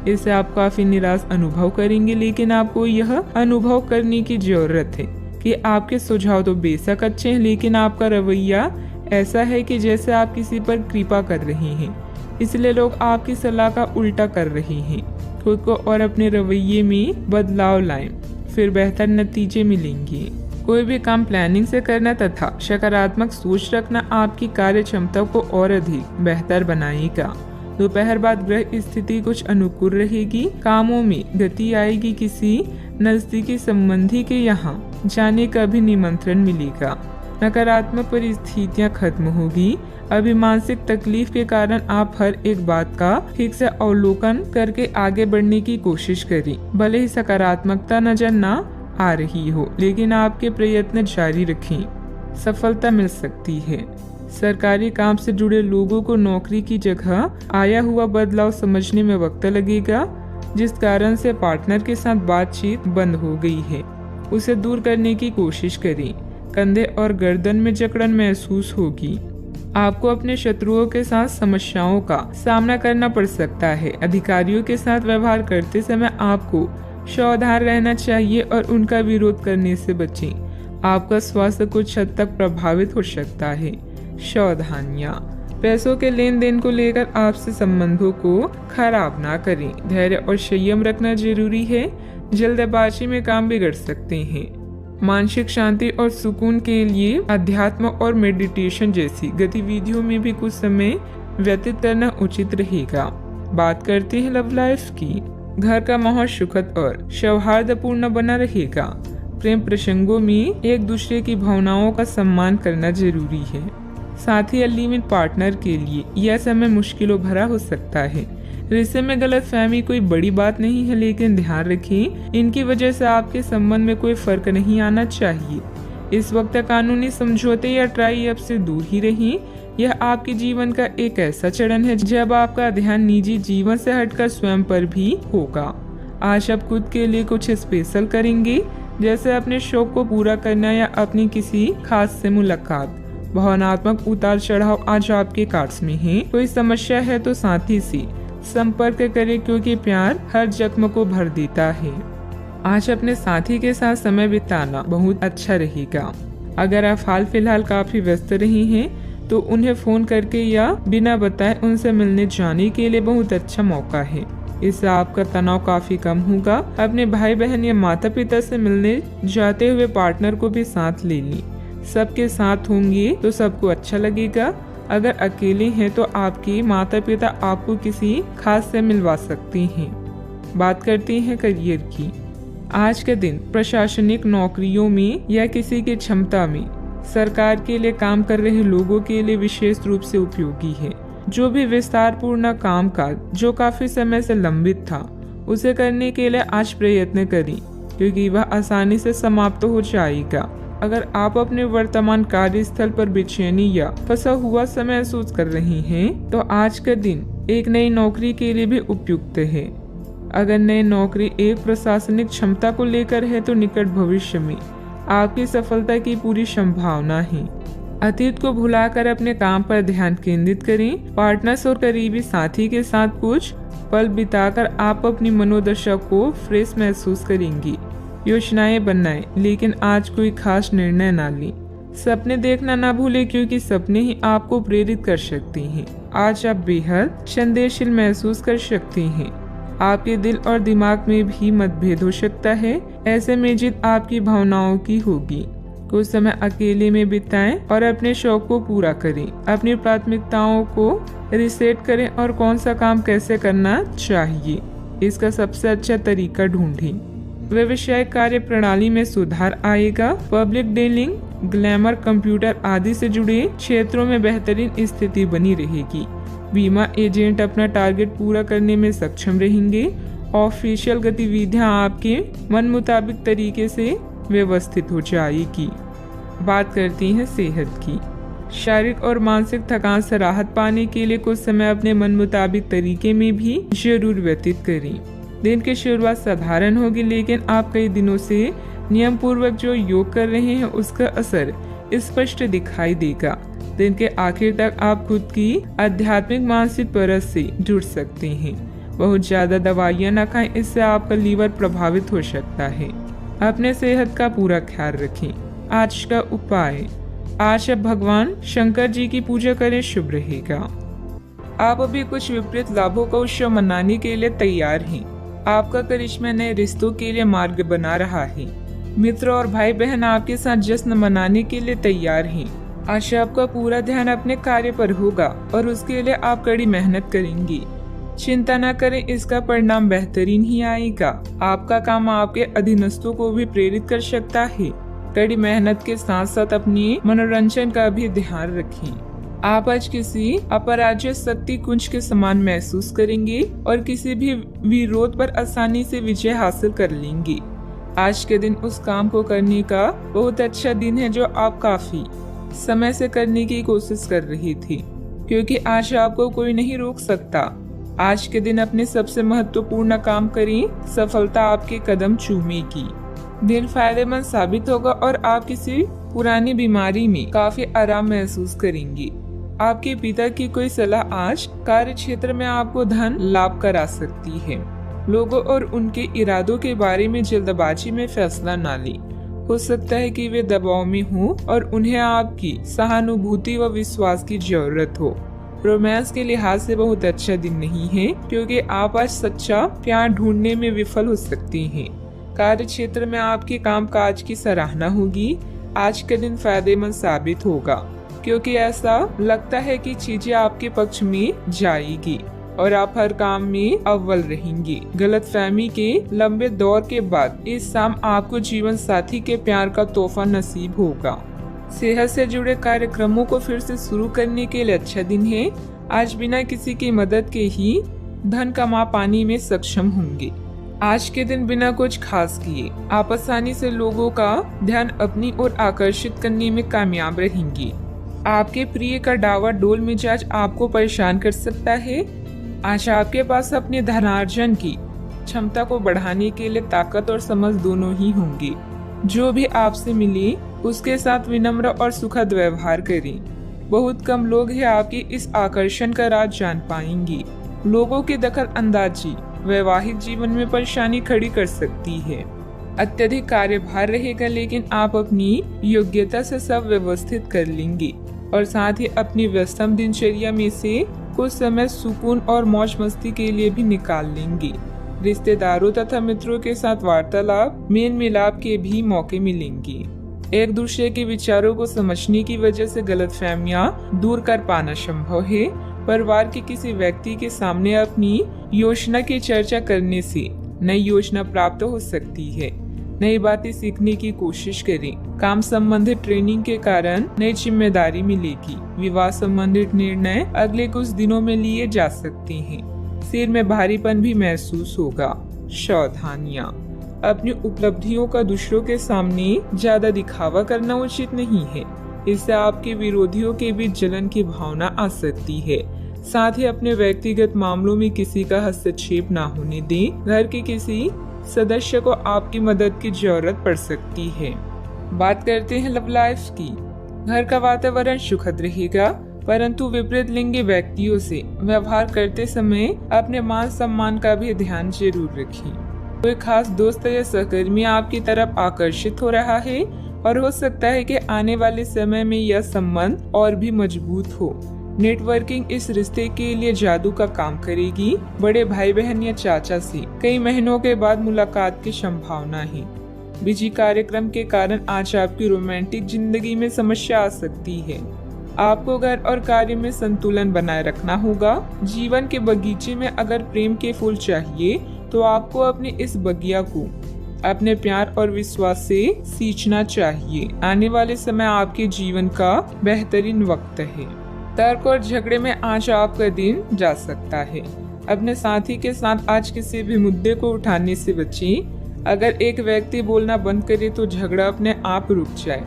इससे आप काफी निराश अनुभव करेंगे, लेकिन आपको यह अनुभव करने की जरूरत है कि आपके सुझाव तो बेशक अच्छे हैं, लेकिन आपका रवैया ऐसा है कि जैसे आप किसी पर कृपा कर रहे हैं, इसलिए लोग आपकी सलाह का उल्टा कर रहे हैं। खुद को और अपने रवैये में बदलाव लाएं, फिर बेहतर नतीजे मिलेंगे। कोई भी काम प्लानिंग से करना तथा सकारात्मक सोच रखना आपकी कार्य क्षमता को और अधिक बेहतर बनाएगा। दोपहर बाद ग्रह स्थिति कुछ अनुकूल रहेगी। कामों में गति आएगी। किसी नजदीकी संबंधी के यहाँ जाने का भी निमंत्रण मिलेगा। नकारात्मक परिस्थितियाँ खत्म होगी। अभी मानसिक तकलीफ के कारण आप हर एक बात का ठीक से अवलोकन करके आगे बढ़ने की कोशिश करें। भले ही सकारात्मकता नजर न आ रही हो, लेकिन आपके प्रयत्न जारी रखें, सफलता मिल सकती है। सरकारी काम से जुड़े लोगों को नौकरी की जगह आया हुआ बदलाव समझने में वक्त लगेगा। जिस कारण से पार्टनर के साथ बातचीत बंद हो गई है, उसे दूर करने की कोशिश करें। कंधे और गर्दन में जकड़न महसूस होगी। आपको अपने शत्रुओं के साथ समस्याओं का सामना करना पड़ सकता है। अधिकारियों के साथ व्यवहार करते समय आपको सावधान रहना चाहिए और उनका विरोध करने से बचें। आपका स्वास्थ्य कुछ हद तक प्रभावित हो सकता है। सावधानियां। पैसों के लेन देन को लेकर आपसे संबंधों को खराब ना करें। धैर्य और संयम रखना जरूरी है। जल्दबाजी में काम बिगड़ सकते हैं। मानसिक शांति और सुकून के लिए अध्यात्म और मेडिटेशन जैसी गतिविधियों में भी कुछ समय व्यतीत करना उचित रहेगा। बात करते हैं लव लाइफ की। घर का माहौल सुखद और सौहार्दपूर्ण बना रहेगा। प्रेम प्रसंगों में एक दूसरे की भावनाओं का सम्मान करना जरूरी है। साथ ही लिव-इन पार्टनर के लिए यह समय मुश्किलों भरा हो सकता है। रिश्ते में गलतफहमी कोई बड़ी बात नहीं है, लेकिन ध्यान रखें, इनकी वजह से आपके संबंध में कोई फर्क नहीं आना चाहिए। इस वक्त कानूनी समझौते या ट्राई अप से दूर ही रहें। यह आपके जीवन का एक ऐसा चरण है जब आपका ध्यान निजी जीवन से हटकर स्वयं पर भी होगा। आज आप खुद के लिए कुछ स्पेशल करेंगे, जैसे अपने शौक को पूरा करना या अपनी किसी खास से मुलाकात। भावनात्मक उतार चढ़ाव आज आपके कार्ड्स में है। कोई समस्या है तो साथी से संपर्क करें, क्योंकि प्यार हर जख्म को भर देता है। आज अपने साथी के साथ समय बिताना बहुत अच्छा रहेगा। अगर आप हाल फिलहाल काफी व्यस्त रही हैं, तो उन्हें फोन करके या बिना बताए उनसे मिलने जाने के लिए बहुत अच्छा मौका है। इससे आपका तनाव काफी कम होगा। अपने भाई बहन या माता पिता से मिलने जाते हुए पार्टनर को भी साथ ले लें। सबके साथ होंगे तो सबको अच्छा लगेगा। अगर अकेले हैं तो आपके माता पिता आपको किसी खास से मिलवा सकते हैं। बात करते हैं करियर की। आज के दिन प्रशासनिक नौकरियों में या किसी की क्षमता में सरकार के लिए काम कर रहे लोगों के लिए विशेष रूप से उपयोगी है। जो भी विस्तार पूर्ण कामकाज जो काफी समय से लंबित था, उसे करने के लिए आज प्रयत्न करें, क्योंकि वह आसानी से समाप्त हो जाएगा। अगर आप अपने वर्तमान कार्यस्थल पर बेचैनी या फंसा हुआ समय महसूस कर रही हैं, तो आज का दिन एक नई नौकरी के लिए भी उपयुक्त है। अगर नई नौकरी एक प्रशासनिक क्षमता को लेकर है, तो निकट भविष्य में आपकी सफलता की पूरी संभावना है। अतीत को भुलाकर अपने काम पर ध्यान केंद्रित करें। पार्टनर्स और करीबी साथी के साथ कुछ पल बिताकर आप अपनी मनोदशा को फ्रेश महसूस करेंगी। योजनाएं बनाएं, लेकिन आज कोई खास निर्णय ना लें। सपने देखना ना भूलें, क्योंकि सपने ही आपको प्रेरित कर सकते हैं। आज आप बेहद संदेशशील महसूस कर सकते हैं। आपके दिल और दिमाग में भी मतभेद हो सकता है। ऐसे में जीत आपकी भावनाओं की होगी। कुछ समय अकेले में बिताएं और अपने शौक को पूरा करें। अपनी प्राथमिकताओं को रिसेट करें और कौन सा काम कैसे करना चाहिए, इसका सबसे अच्छा तरीका ढूंढें। व्यवसायिक कार्य प्रणाली में सुधार आएगा। पब्लिक डीलिंग, ग्लैमर, कंप्यूटर आदि से जुड़े क्षेत्रों में बेहतरीन स्थिति बनी रहेगी। बीमा एजेंट अपना टारगेट पूरा करने में सक्षम रहेंगे। ऑफिशियल गतिविधियां आपके मन मुताबिक तरीके से व्यवस्थित हो जाएगी। बात करती हैं सेहत की। शारीरिक और मानसिक थकान से राहत पाने के लिए कुछ समय अपने मन मुताबिक तरीके में भी जरूर व्यतीत करें। दिन की शुरुआत साधारण होगी, लेकिन आप कई दिनों से नियम पूर्वक जो योग कर रहे हैं उसका असर स्पष्ट दिखाई देगा। दिन के आखिर तक आप खुद की आध्यात्मिक मानसिक परत से जुड़ सकते हैं। बहुत ज्यादा दवाइयां न खाएं, इससे आपका लीवर प्रभावित हो सकता है। अपने सेहत का पूरा ख्याल रखें। आज का उपाय, आज आप भगवान शंकर जी की पूजा करें, शुभ रहेगा। आप अभी कुछ विपरीत लाभों का उत्सव मनाने के लिए तैयार हैं। आपका करिश्मा नए रिश्तों के लिए मार्ग बना रहा है। मित्र और भाई बहन आपके साथ जश्न मनाने के लिए तैयार हैं। आज आपका पूरा ध्यान अपने कार्य पर होगा और उसके लिए आप कड़ी मेहनत करेंगी। चिंता न करें, इसका परिणाम बेहतरीन ही आएगा। आपका काम आपके अधीनस्थों को भी प्रेरित कर सकता है। कड़ी मेहनत के साथ साथ अपनी मनोरंजन का भी ध्यान रखें। आप आज किसी अपराज्य शक्ति कुंज के समान महसूस करेंगे और किसी भी विरोध पर आसानी से विजय हासिल कर लेंगे। आज के दिन उस काम को करने का बहुत अच्छा दिन है जो आप काफी समय से करने की कोशिश कर रही थी, क्योंकि आज आपको कोई नहीं रोक सकता। आज के दिन अपने सबसे महत्वपूर्ण काम करें, सफलता आपके कदम चूमेगी। दिन फायदेमंद साबित होगा और आप किसी पुरानी बीमारी में काफी आराम महसूस करेंगी। आपके पिता की कोई सलाह आज कार्य क्षेत्र में आपको धन लाभ करा सकती है। लोगों और उनके इरादों के बारे में जल्दबाजी में फैसला न लें। हो सकता है कि वे दबाव में हों और उन्हें आपकी सहानुभूति व विश्वास की जरूरत हो। रोमांस के लिहाज से बहुत अच्छा दिन नहीं है, क्योंकि आप आज सच्चा प्यार ढूंढने में विफल हो सकती हैं। कार्य क्षेत्र में आपके कामकाज की सराहना होगी। आज का दिन फायदेमंद साबित होगा, क्योंकि ऐसा लगता है कि चीजें आपके पक्ष में जाएगी और आप हर काम में अव्वल रहेंगी। गलतफहमी के लंबे दौर के बाद इस शाम आपको जीवन साथी के प्यार का तोहफा नसीब होगा। सेहत से जुड़े कार्यक्रमों को फिर से शुरू करने के लिए अच्छा दिन है। आज बिना किसी की मदद के ही धन कमा पाने में सक्षम होंगे। आज के दिन बिना कुछ खास किए आप आसानी से लोगों का ध्यान अपनी ओर आकर्षित करने में कामयाब रहेंगी। आपके प्रिय का डावाडोल मिजाज आपको परेशान कर सकता है। आज आपके पास अपने धनार्जन की क्षमता को बढ़ाने के लिए ताकत और समझ दोनों ही होंगे। जो भी आपसे मिले उसके साथ विनम्र और सुखद व्यवहार करें। बहुत कम लोग हैं आपके इस आकर्षण का राज जान पाएंगे। लोगों की दखल अंदाजी वैवाहिक जीवन में परेशानी खड़ी कर सकती है। अत्यधिक कार्यभार रहेगा, लेकिन आप अपनी योग्यता से सब व्यवस्थित कर लेंगे और साथ ही अपनी व्यस्तम दिनचर्या में से कुछ समय सुकून और मौज मस्ती के लिए भी निकाल लेंगे। रिश्तेदारों तथा मित्रों के साथ वार्तालाप, मेल मिलाप के भी मौके मिलेंगे। एक दूसरे के विचारों को समझने की वजह से गलतफहमियां दूर कर पाना संभव है। परिवार के किसी व्यक्ति के सामने अपनी योजना की चर्चा करने से नई योजना प्राप्त हो सकती है। नई बातें सीखने की कोशिश करें। काम संबंधित ट्रेनिंग के कारण नई जिम्मेदारी मिलेगी। विवाह संबंधित निर्णय अगले कुछ दिनों में लिए जा सकते हैं। सिर में भारीपन भी महसूस होगा। सावधानियां, अपनी उपलब्धियों का दूसरों के सामने ज्यादा दिखावा करना उचित नहीं है। इससे आपके विरोधियों के बीच जलन की भावना आ सकती है। साथ ही अपने व्यक्तिगत मामलों में किसी का हस्तक्षेप न होने दें। घर के किसी सदस्य को आपकी मदद की जरूरत पड़ सकती है। बात करते हैं लव लाइफ की। घर का वातावरण सुखद रहेगा, परंतु विपरीत लिंगी व्यक्तियों से व्यवहार करते समय अपने मान सम्मान का भी ध्यान जरूर रखें। कोई खास दोस्त या सहकर्मी आपकी तरफ आकर्षित हो रहा है और हो सकता है कि आने वाले समय में यह संबंध और भी मजबूत हो। नेटवर्किंग इस रिश्ते के लिए जादू का काम करेगी। बड़े भाई बहन या चाचा से कई महीनों के बाद मुलाकात की संभावना है। बिजी कार्यक्रम के कारण आज आपकी रोमांटिक जिंदगी में समस्या आ सकती है। आपको घर और कार्य में संतुलन बनाए रखना होगा। जीवन के बगीचे में अगर प्रेम के फूल चाहिए तो आपको अपने इस बगिया को अपने प्यार और विश्वास से सींचना चाहिए। आने वाले समय आपके जीवन का बेहतरीन वक्त है। तर्क और झगड़े में आज आपका दिन जा सकता है। अपने साथी के साथ आज किसी भी मुद्दे को उठाने से बचें। अगर एक व्यक्ति बोलना बंद करे तो झगड़ा अपने आप रुक जाए।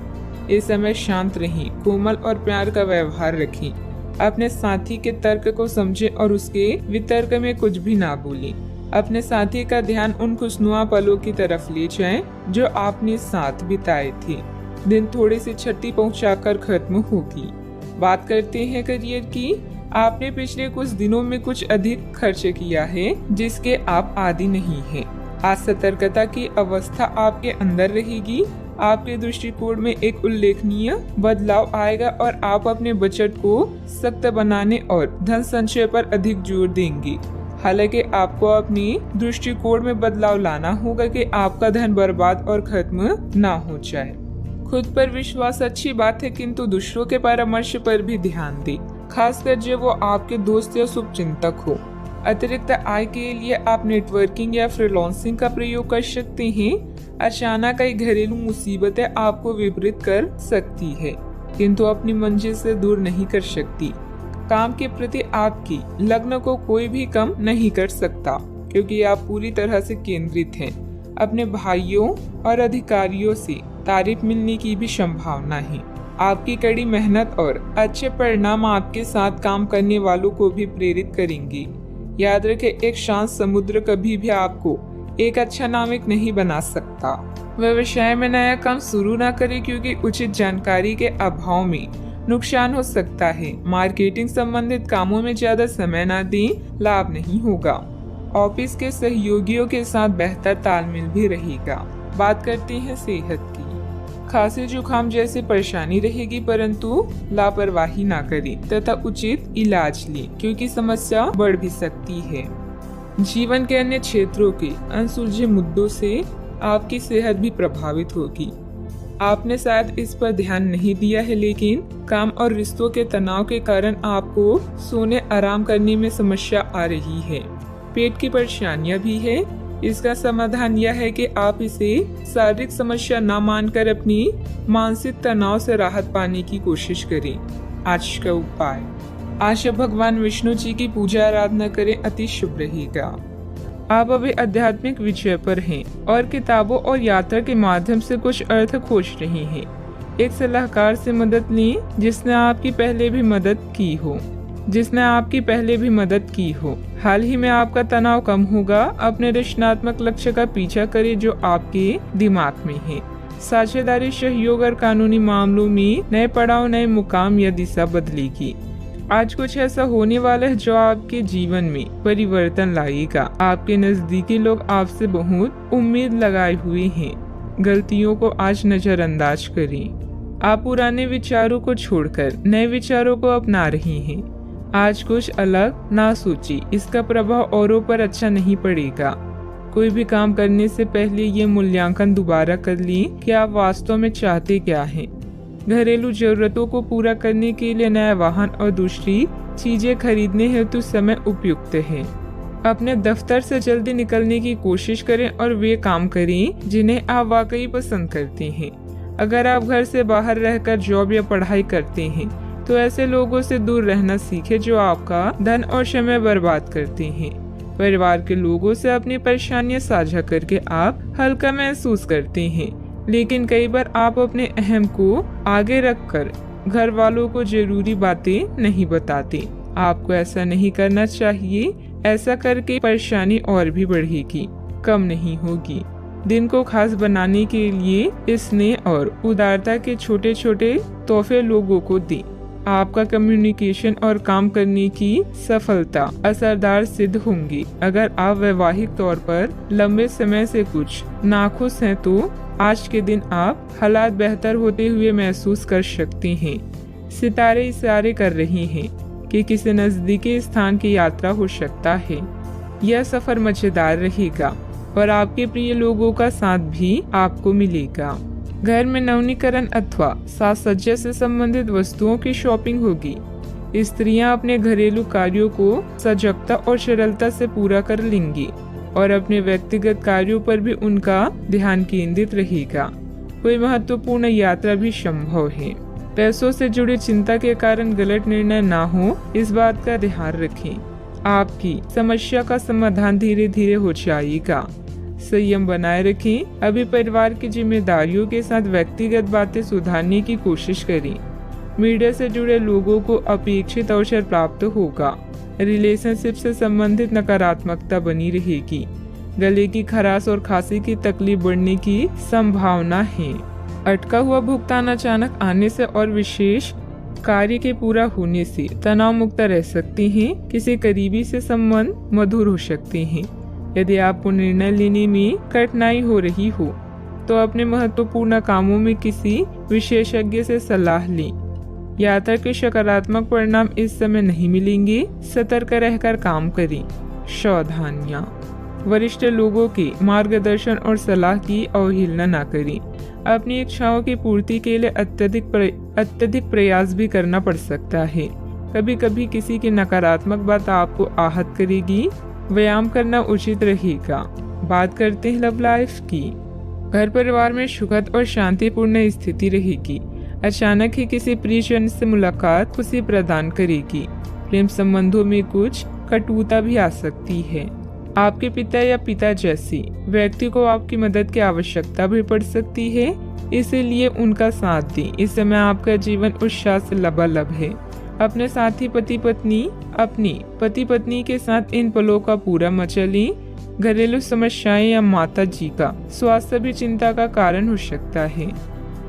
इस समय शांत रहें, कोमल और प्यार का व्यवहार रखें। अपने साथी के तर्क को समझें और उसके वितर्क में कुछ भी ना बोलें। अपने साथी का ध्यान उन खुशनुमा पलों की तरफ ले जाएं जो आपने साथ बिताए थे। दिन थोड़ी सी क्षति पहुंचाकर खत्म होगी। बात करते हैं करियर की। आपने पिछले कुछ दिनों में कुछ अधिक खर्च किया है जिसके आप आदी नहीं हैं। आज सतर्कता की अवस्था आपके अंदर रहेगी। आपके दृष्टिकोण में एक उल्लेखनीय बदलाव आएगा और आप अपने बजट को सख्त बनाने और धन संचय पर अधिक जोर देंगे। हालांकि आपको अपनी दृष्टिकोण में बदलाव लाना होगा कि आपका धन बर्बाद और खत्म ना हो जाए। खुद पर विश्वास अच्छी बात है, किंतु दूसरों के परामर्श पर भी ध्यान दें, खासकर जब वो आपके दोस्त या शुभचिंतक हो। अतिरिक्त आय के लिए आप नेटवर्किंग या फ्रीलांसिंग का प्रयोग कर सकते हैं। अचानक कई घरेलू मुसीबतें आपको विपरीत कर सकती है, किंतु अपनी मंजिल से दूर नहीं कर सकती। काम के प्रति आपकी लगन को कोई भी कम नहीं कर सकता, क्योंकि आप पूरी तरह से केंद्रित हैं। अपने भाइयों और अधिकारियों से तारीफ मिलने की भी संभावना है। आपकी कड़ी मेहनत और अच्छे परिणाम आपके साथ काम करने वालों को भी प्रेरित करेंगे। याद रखें, एक शांत समुद्र कभी भी आपको एक अच्छा नाविक नहीं बना सकता। व्यवसाय में नया काम शुरू न करें, क्योंकि उचित जानकारी के अभाव में नुकसान हो सकता है। मार्केटिंग संबंधित कामों में ज्यादा समय न दें, लाभ नहीं होगा। ऑफिस के सहयोगियों के साथ बेहतर तालमेल भी रहेगा। बात करते हैं सेहत की। खांसी जुकाम जैसी परेशानी रहेगी, परंतु लापरवाही ना करें तथा उचित इलाज लें, क्योंकि समस्या बढ़ भी सकती है। जीवन के अन्य क्षेत्रों के अनसुलझे मुद्दों से आपकी सेहत भी प्रभावित होगी। आपने शायद इस पर ध्यान नहीं दिया है, लेकिन काम और रिश्तों के तनाव के कारण आपको सोने आराम करने में समस्या आ रही है। पेट की परेशानियां भी है। इसका समाधान यह है कि आप इसे शारीरिक समस्या न मानकर अपनी मानसिक तनाव से राहत पाने की कोशिश करें। आज का उपाय, आज भगवान विष्णु जी की पूजा आराधना करें, अति शुभ रहेगा। आप अभी आध्यात्मिक विषय पर हैं और किताबों और यात्रा के माध्यम से कुछ अर्थ खोज रहे हैं। एक सलाहकार से मदद लें जिसने आपकी पहले भी मदद की हो। हाल ही में आपका तनाव कम होगा। अपने रचनात्मक लक्ष्य का पीछा करें जो आपके दिमाग में है। साझेदारी, सहयोग और कानूनी मामलों में नए पड़ाव, नए मुकाम या दिशा बदलेगी। आज कुछ ऐसा होने वाला है जो आपके जीवन में परिवर्तन लाएगा। आपके नजदीकी लोग आपसे बहुत उम्मीद लगाए हुए हैं। गलतियों को आज नजरअंदाज करें। आप पुराने विचारों को छोड़कर नए विचारों को अपना रहे हैं। आज कुछ अलग ना सोचिए, इसका प्रभाव औरों पर अच्छा नहीं पड़ेगा। कोई भी काम करने से पहले ये मूल्यांकन दोबारा कर लें कि आप वास्तव में चाहते क्या हैं। घरेलू जरूरतों को पूरा करने के लिए नया वाहन और दूसरी चीजें खरीदने हेतु समय उपयुक्त है। अपने दफ्तर से जल्दी निकलने की कोशिश करें और वे काम करें जिन्हें आप वाकई पसंद करते हैं। अगर आप घर से बाहर रहकर जॉब या पढ़ाई करते हैं तो ऐसे लोगों से दूर रहना सीखें जो आपका धन और समय बर्बाद करते हैं। परिवार के लोगों से अपनी परेशानियां साझा करके आप हल्का महसूस करते हैं, लेकिन कई बार आप अपने अहम को आगे रखकर घर वालों को जरूरी बातें नहीं बताते। आपको ऐसा नहीं करना चाहिए। ऐसा करके परेशानी और भी बढ़ेगी, कम नहीं होगी। दिन को खास बनाने के लिए स्नेह और उदारता के छोटे छोटे तोहफे लोगों को दें। आपका कम्युनिकेशन और काम करने की सफलता असरदार सिद्ध होंगी। अगर आप वैवाहिक तौर पर लंबे समय से कुछ नाखुश हैं तो आज के दिन आप हालात बेहतर होते हुए महसूस कर सकते हैं। सितारे इशारे कर रहे हैं कि किसी नजदीकी स्थान की यात्रा हो सकता है। यह सफर मजेदार रहेगा। और आपके प्रिय लोगों का साथ भी आपको मिलेगा। घर में नवीनीकरण अथवा साज सज्जा से संबंधित वस्तुओं की शॉपिंग होगी। स्त्रियां अपने घरेलू कार्यों को सजगता और सरलता से पूरा कर लेंगी और अपने व्यक्तिगत कार्यों पर भी उनका ध्यान केंद्रित रहेगा। कोई महत्वपूर्ण यात्रा भी संभव है। पैसों से जुड़ी चिंता के कारण गलत निर्णय ना हो, इस बात का ध्यान रखें। आपकी समस्या का समाधान धीरे धीरे हो जाएगा। संयम बनाए रखें। अभी परिवार की जिम्मेदारियों के साथ व्यक्तिगत बातें सुधारने की कोशिश करें। मीडिया से जुड़े लोगों को अपेक्षित अवसर प्राप्त होगा। रिलेशनशिप से संबंधित नकारात्मकता बनी रहेगी। गले की खराश और खांसी की तकलीफ बढ़ने की संभावना है। अटका हुआ भुगतान अचानक आने से और विशेष कार्य के पूरा होने से तनाव मुक्त रह सकते हैं। किसी करीबी से संबंध मधुर हो सकते हैं। यदि आपको निर्णय लेने में कठिनाई हो रही हो तो अपने महत्वपूर्ण कामों में किसी विशेषज्ञ से सलाह लें। यात्रा के सकारात्मक परिणाम इस समय नहीं मिलेंगे। सतर्क रहकर काम करें। सावधानियां। वरिष्ठ लोगों के मार्गदर्शन और सलाह की अवहेलना न करें। अपनी इच्छाओं की पूर्ति के लिए अत्यधिक प्रयास भी करना पड़ सकता है। कभी कभी किसी की नकारात्मक बात आपको आहत करेगी। व्यायाम करना उचित रहेगा। बात करते हैं लव लाइफ की। घर परिवार में सुखद और शांतिपूर्ण स्थिति रहेगी। अचानक ही किसी प्रियजन से मुलाकात खुशी प्रदान करेगी। प्रेम संबंधों में कुछ कटुता भी आ सकती है। आपके पिता या पिता जैसी व्यक्ति को आपकी मदद की आवश्यकता भी पड़ सकती है, इसीलिए उनका साथ दें। इस समय आपका जीवन उत्साह से लबालब है। अपने साथी पति पत्नी के साथ इन पलों का पूरा मजा लें। घरेलू समस्याएं या माता जी का स्वास्थ्य भी चिंता का कारण हो सकता है।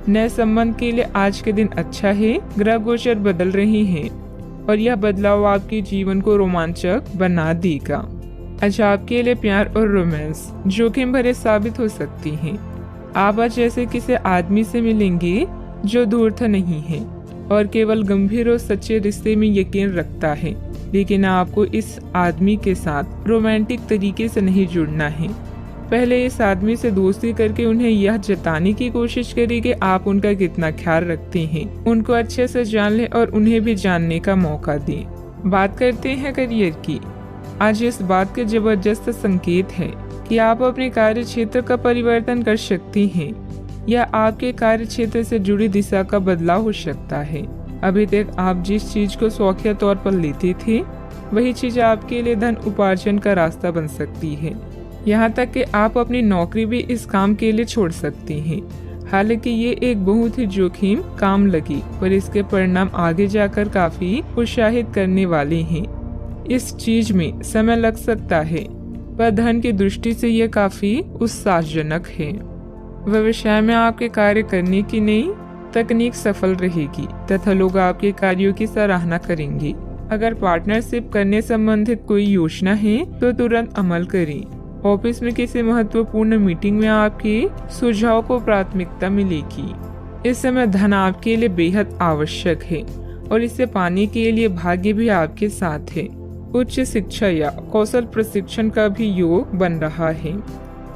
नए संबंध के लिए आज के दिन अच्छा है। ग्रह गोचर बदल रही हैं और यह बदलाव आपके जीवन को रोमांचक बना देगा। आज आपके लिए प्यार और रोमांस जोखिम भरे साबित हो सकती हैं। आप आज जैसे किसी आदमी से मिलेंगे जो धूर्त नहीं है और केवल गंभीर और सच्चे रिश्ते में यकीन रखता है, लेकिन आपको इस आदमी के साथ रोमांटिक तरीके से नहीं जुड़ना है। पहले इस आदमी से दोस्ती करके उन्हें यह जताने की कोशिश करें कि आप उनका कितना ख्याल रखते हैं। उनको अच्छे से जान लें और उन्हें भी जानने का मौका दें। बात करते हैं करियर की। आज इस बात के जबरदस्त संकेत है कि आप अपने कार्य क्षेत्र का परिवर्तन कर सकते हैं या आपके कार्य क्षेत्र से जुड़ी दिशा का बदलाव हो सकता है। अभी तक आप जिस चीज को शौकिया तौर पर लेते थे, वही चीज आपके लिए धन उपार्जन का रास्ता बन सकती है। यहाँ तक कि आप अपनी नौकरी भी इस काम के लिए छोड़ सकते हैं। हालांकि ये एक बहुत ही जोखिम काम लगी, पर इसके परिणाम आगे जाकर काफी उत्साहित करने वाले हैं। इस चीज में समय लग सकता है, पर धन की दृष्टि से यह काफी उत्साहजनक है। व्यवसाय में आपके कार्य करने की नई तकनीक सफल रहेगी तथा लोग आपके कार्यों की सराहना करेंगे। अगर पार्टनरशिप करने संबंधित कोई योजना है तो तुरंत अमल करें। ऑफिस में किसी महत्वपूर्ण मीटिंग में आपके सुझाव को प्राथमिकता मिलेगी। इस समय धन आपके लिए बेहद आवश्यक है और इसे पाने के लिए भाग्य भी आपके साथ है। उच्च शिक्षा या कौशल प्रशिक्षण का भी योग बन रहा है।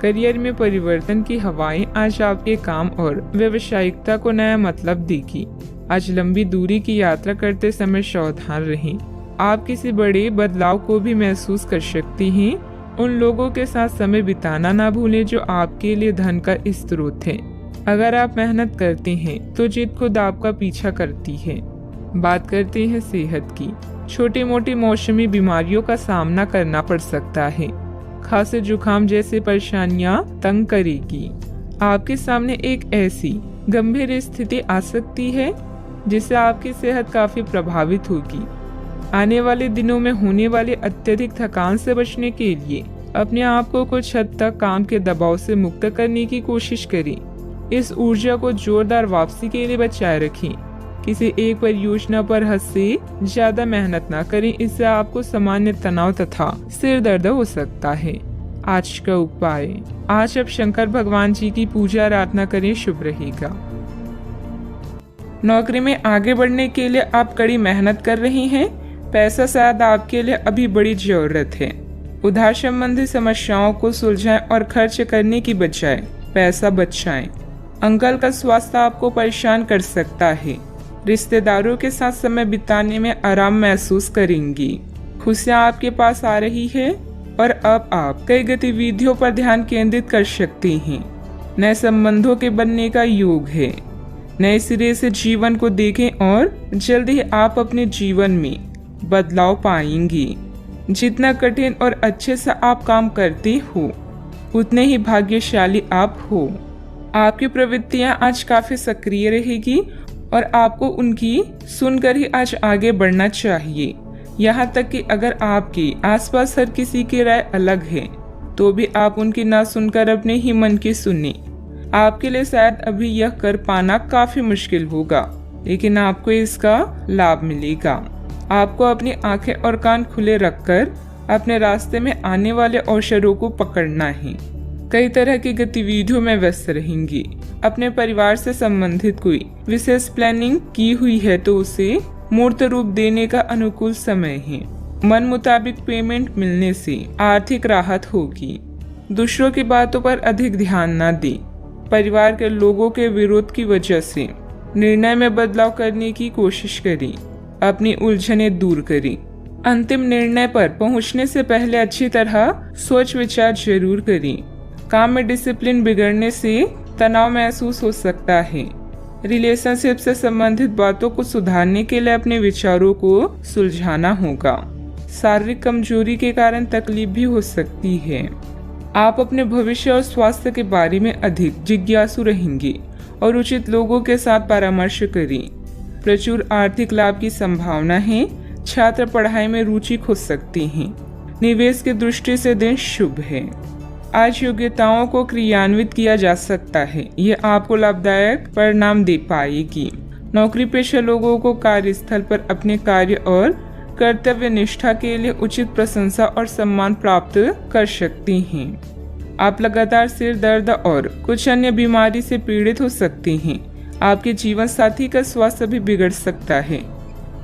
करियर में परिवर्तन की हवाएं आज आपके काम और व्यावसायिकता को नया मतलब देगी। आज लंबी दूरी की यात्रा करते समय सावधान रहें। आप किसी बड़े बदलाव को भी महसूस कर सकते हैं। उन लोगों के साथ समय बिताना ना भूलें जो आपके लिए धन का स्रोत है। अगर आप मेहनत करते हैं तो जीत खुद आपका पीछा करती है। बात करते हैं सेहत की। छोटी मोटी मौसमी बीमारियों का सामना करना पड़ सकता है। खांसी जुकाम जैसी परेशानियां तंग करेगी। आपके सामने एक ऐसी गंभीर स्थिति आ सकती है जिससे आपकी सेहत काफी प्रभावित होगी। आने वाले दिनों में होने वाली अत्यधिक थकान से बचने के लिए अपने आप को कुछ हद तक काम के दबाव से मुक्त करने की कोशिश करें। इस ऊर्जा को जोरदार वापसी के लिए बचाए रखें। किसी एक परियोजना पर हद से ज्यादा मेहनत न करें, इससे आपको सामान्य तनाव तथा सिर दर्द हो सकता है। आज का उपाय, आज आप शंकर भगवान जी की पूजा आराधना करें, शुभ रहेगा। नौकरी में आगे बढ़ने के लिए आप कड़ी मेहनत कर रही हैं। पैसा शायद आपके लिए अभी बड़ी जरूरत है। उधार संबंधी समस्याओं को सुलझाएं और खर्च करने की बजाय पैसा बचाएं। अंकल का स्वास्थ्य आपको परेशान कर सकता है। रिश्तेदारों के साथ समय बिताने में आराम महसूस करेंगी। खुशियाँ आपके पास आ रही है और अब आप कई गतिविधियों पर ध्यान केंद्रित कर सकते हैं। नए संबंधों के बनने का योग है। नए सिरे से जीवन को देखें और जल्द ही आप अपने जीवन में बदलाव पाएंगी। जितना कठिन और अच्छे से आप काम करते हो उतने ही भाग्यशाली आप हो। आपकी प्रवृत्तियां आज काफी सक्रिय रहेगी और आपको उनकी सुनकर ही आज आगे बढ़ना चाहिए। यहाँ तक कि अगर आपके आसपास हर किसी की राय अलग है तो भी आप उनकी ना सुनकर अपने ही मन की सुने। आपके लिए शायद अभी यह कर पाना काफी मुश्किल होगा, लेकिन आपको इसका लाभ मिलेगा। आपको अपनी आंखें और कान खुले रखकर अपने रास्ते में आने वाले अवसरों को पकड़ना है। कई तरह की गतिविधियों में व्यस्त रहेंगी। अपने परिवार से संबंधित कोई विशेष प्लानिंग की हुई है तो उसे मूर्त रूप देने का अनुकूल समय है। मन मुताबिक पेमेंट मिलने से आर्थिक राहत होगी। दूसरों की बातों पर अधिक ध्यान न दें। परिवार के लोगों के विरोध की वजह से निर्णय में बदलाव करने की कोशिश करें। अपनी उलझनें दूर करें। अंतिम निर्णय पर पहुंचने से पहले अच्छी तरह सोच विचार जरूर करें। काम में डिसिप्लिन बिगड़ने से तनाव महसूस हो सकता है। रिलेशनशिप से संबंधित बातों को सुधारने के लिए अपने विचारों को सुलझाना होगा। शारीरिक कमजोरी के कारण तकलीफ भी हो सकती है। आप अपने भविष्य और स्वास्थ्य के बारे में अधिक जिज्ञासु रहेंगे और उचित लोगों के साथ परामर्श करें। प्रचुर आर्थिक लाभ की संभावना है। छात्र पढ़ाई में रुचि खो सकते हैं। निवेश की दृष्टि से दिन शुभ है। आज योग्यताओं को क्रियान्वित किया जा सकता है। यह आपको लाभदायक परिणाम दे पाएगी। नौकरी पेशा लोगों को कार्यस्थल पर अपने कार्य और कर्तव्य निष्ठा के लिए उचित प्रशंसा और सम्मान प्राप्त कर सकते हैं। आप लगातार सिर दर्द और कुछ अन्य बीमारी से पीड़ित हो सकते हैं। आपके जीवन साथी का स्वास्थ्य भी बिगड़ सकता है।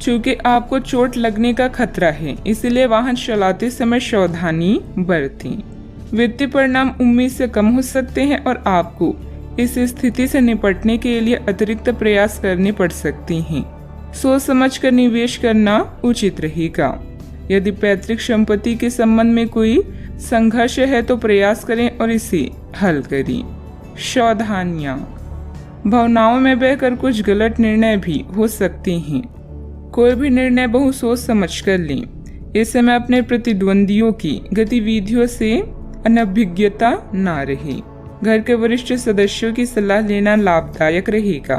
चूँकि आपको चोट लगने का खतरा है, इसलिए वाहन चलाते समय सावधानी बरतें। वित्तीय परिणाम उम्मीद से कम हो सकते हैं और आपको इस स्थिति से निपटने के लिए अतिरिक्त प्रयास करने पड़ सकते हैं। सोच समझकर निवेश करना उचित रहेगा। यदि पैतृक संपत्ति के संबंध में कोई संघर्ष है तो प्रयास करें और इसे हल करें। सावधानियां। भावनाओं में बहकर कुछ गलत निर्णय भी हो सकते हैं। कोई भी निर्णय बहुत सोच समझ कर लें। इस समय अपने प्रतिद्वंदियों की गतिविधियों से अनभिज्ञता ना रहे। घर के वरिष्ठ सदस्यों की सलाह लेना लाभदायक रहेगा।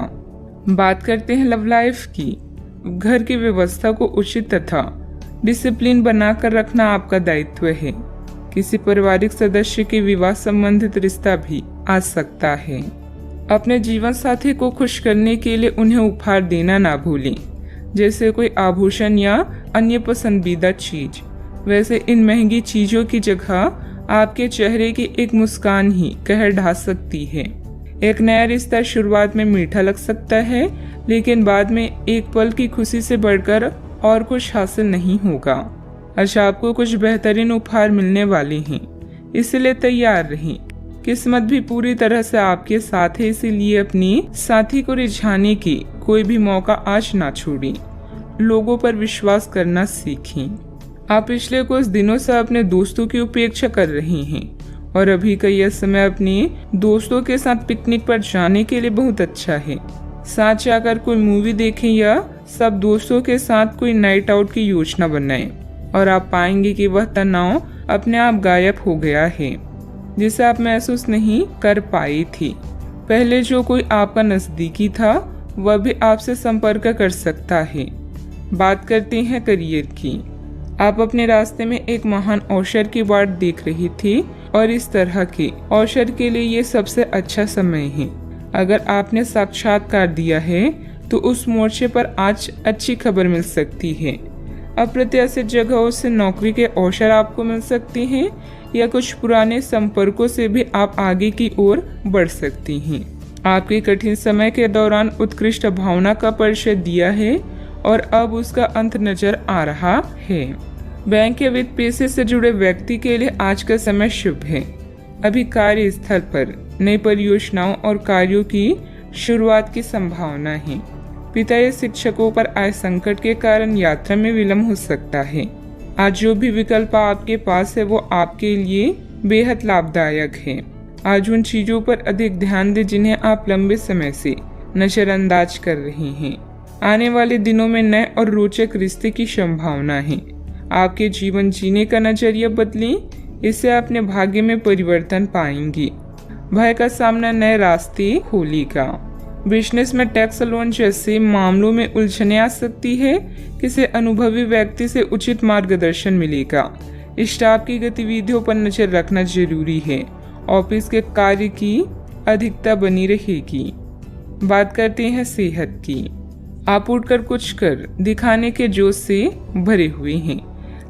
बात करते हैं लव लाइफ की। घर की व्यवस्था को उचित तथा डिसिप्लिन बनाकर रखना आपका दायित्व है। किसी पारिवारिक सदस्य के विवाह संबंधित रिश्ता भी आ सकता है। अपने जीवन साथी को खुश करने के लिए उन्हें उपहार देना ना भूलें, जैसे कोई आभूषण या अन्य पसंदीदा चीज। वैसे इन महंगी चीजों की जगह आपके चेहरे की एक मुस्कान ही कहर ढा सकती है। एक नया रिश्ता शुरुआत में मीठा लग सकता है, लेकिन बाद में एक पल की खुशी से बढ़कर और कुछ हासिल नहीं होगा। आज आपको कुछ बेहतरीन उपहार मिलने वाले हैं, इसलिए तैयार रहें। किस्मत भी पूरी तरह से आपके साथ है, इसीलिए अपनी साथी को रिझाने की कोई भी मौका आज ना छोड़ें। लोगों पर विश्वास करना सीखें। आप पिछले कुछ दिनों से अपने दोस्तों की उपेक्षा कर रहे हैं और अभी का यह समय अपने दोस्तों के साथ पिकनिक पर जाने के लिए बहुत अच्छा है। साथ जाकर कोई मूवी देखें या सब दोस्तों के साथ कोई नाइट आउट की योजना बनाएं और आप पाएंगे कि वह तनाव अपने आप गायब हो गया है, जिसे आप महसूस नहीं कर पाई थी। पहले जो कोई आपका नजदीकी था वह भी आपसे संपर्क कर सकता है। बात करते हैं करियर की। आप अपने रास्ते में एक महान अवसर की बाट देख रही थी और इस तरह के अवसर के लिए ये सबसे अच्छा समय है। अगर आपने साक्षात्कार दिया है तो उस मोर्चे पर आज अच्छी खबर मिल सकती है। अप्रत्याशित जगहों से नौकरी के अवसर आपको मिल सकते हैं या कुछ पुराने संपर्कों से भी आप आगे की ओर बढ़ सकती हैं। आपके कठिन समय के दौरान उत्कृष्ट भावना का परिचय दिया है और अब उसका अंत नजर आ रहा है। बैंक या वित्त पेशे से जुड़े व्यक्ति के लिए आज का समय शुभ है। अभी कार्यस्थल पर नई परियोजनाओं और कार्यों की शुरुआत की संभावना है। पिता या शिक्षकों पर आए संकट के कारण यात्रा में विलंब हो सकता है। आज जो भी विकल्प आपके पास है वो आपके लिए बेहद लाभदायक है। आज उन चीजों पर अधिक ध्यान दें जिन्हें आप लंबे समय से नजरअंदाज कर रहे हैं। आने वाले दिनों में नए और रोचक रिश्ते की संभावना है। आपके जीवन जीने का नजरिया बदलें, इससे अपने भाग्य में परिवर्तन पाएंगी। भय का सामना नए रास्ते खोलेगा। बिजनेस में टैक्स लोन जैसे मामलों में उलझने आ सकती है। किसी अनुभवी व्यक्ति से उचित मार्गदर्शन मिलेगा। स्टाफ की गतिविधियों पर नजर रखना जरूरी है। ऑफिस के कार्य की अधिकता बनी रहेगी। बात करते हैं सेहत की। आप उठकर कुछ कर दिखाने के जोश से भरे हुए हैं,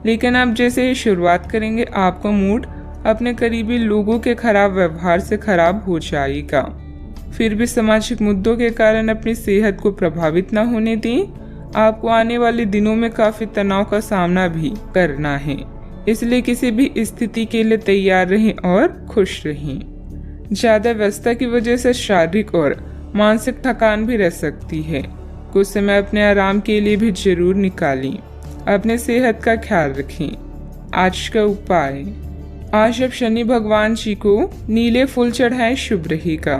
लेकिन आप जैसे ही शुरुआत करेंगे आपका मूड अपने करीबी लोगों के खराब व्यवहार से खराब हो जाएगा। फिर भी सामाजिक मुद्दों के कारण अपनी सेहत को प्रभावित न होने दें। आपको आने वाले दिनों में काफी तनाव का सामना भी करना है, इसलिए किसी भी स्थिति के लिए तैयार रहें और खुश रहें। ज्यादा व्यस्तता की वजह से शारीरिक और मानसिक थकान भी रह सकती है। कुछ समय अपने आराम के लिए भी जरूर निकालें। अपने सेहत का ख्याल रखें। आज का उपाय, आज आप शनि भगवान जी को नीले फूल चढ़ाएं, शुभ रहेगा।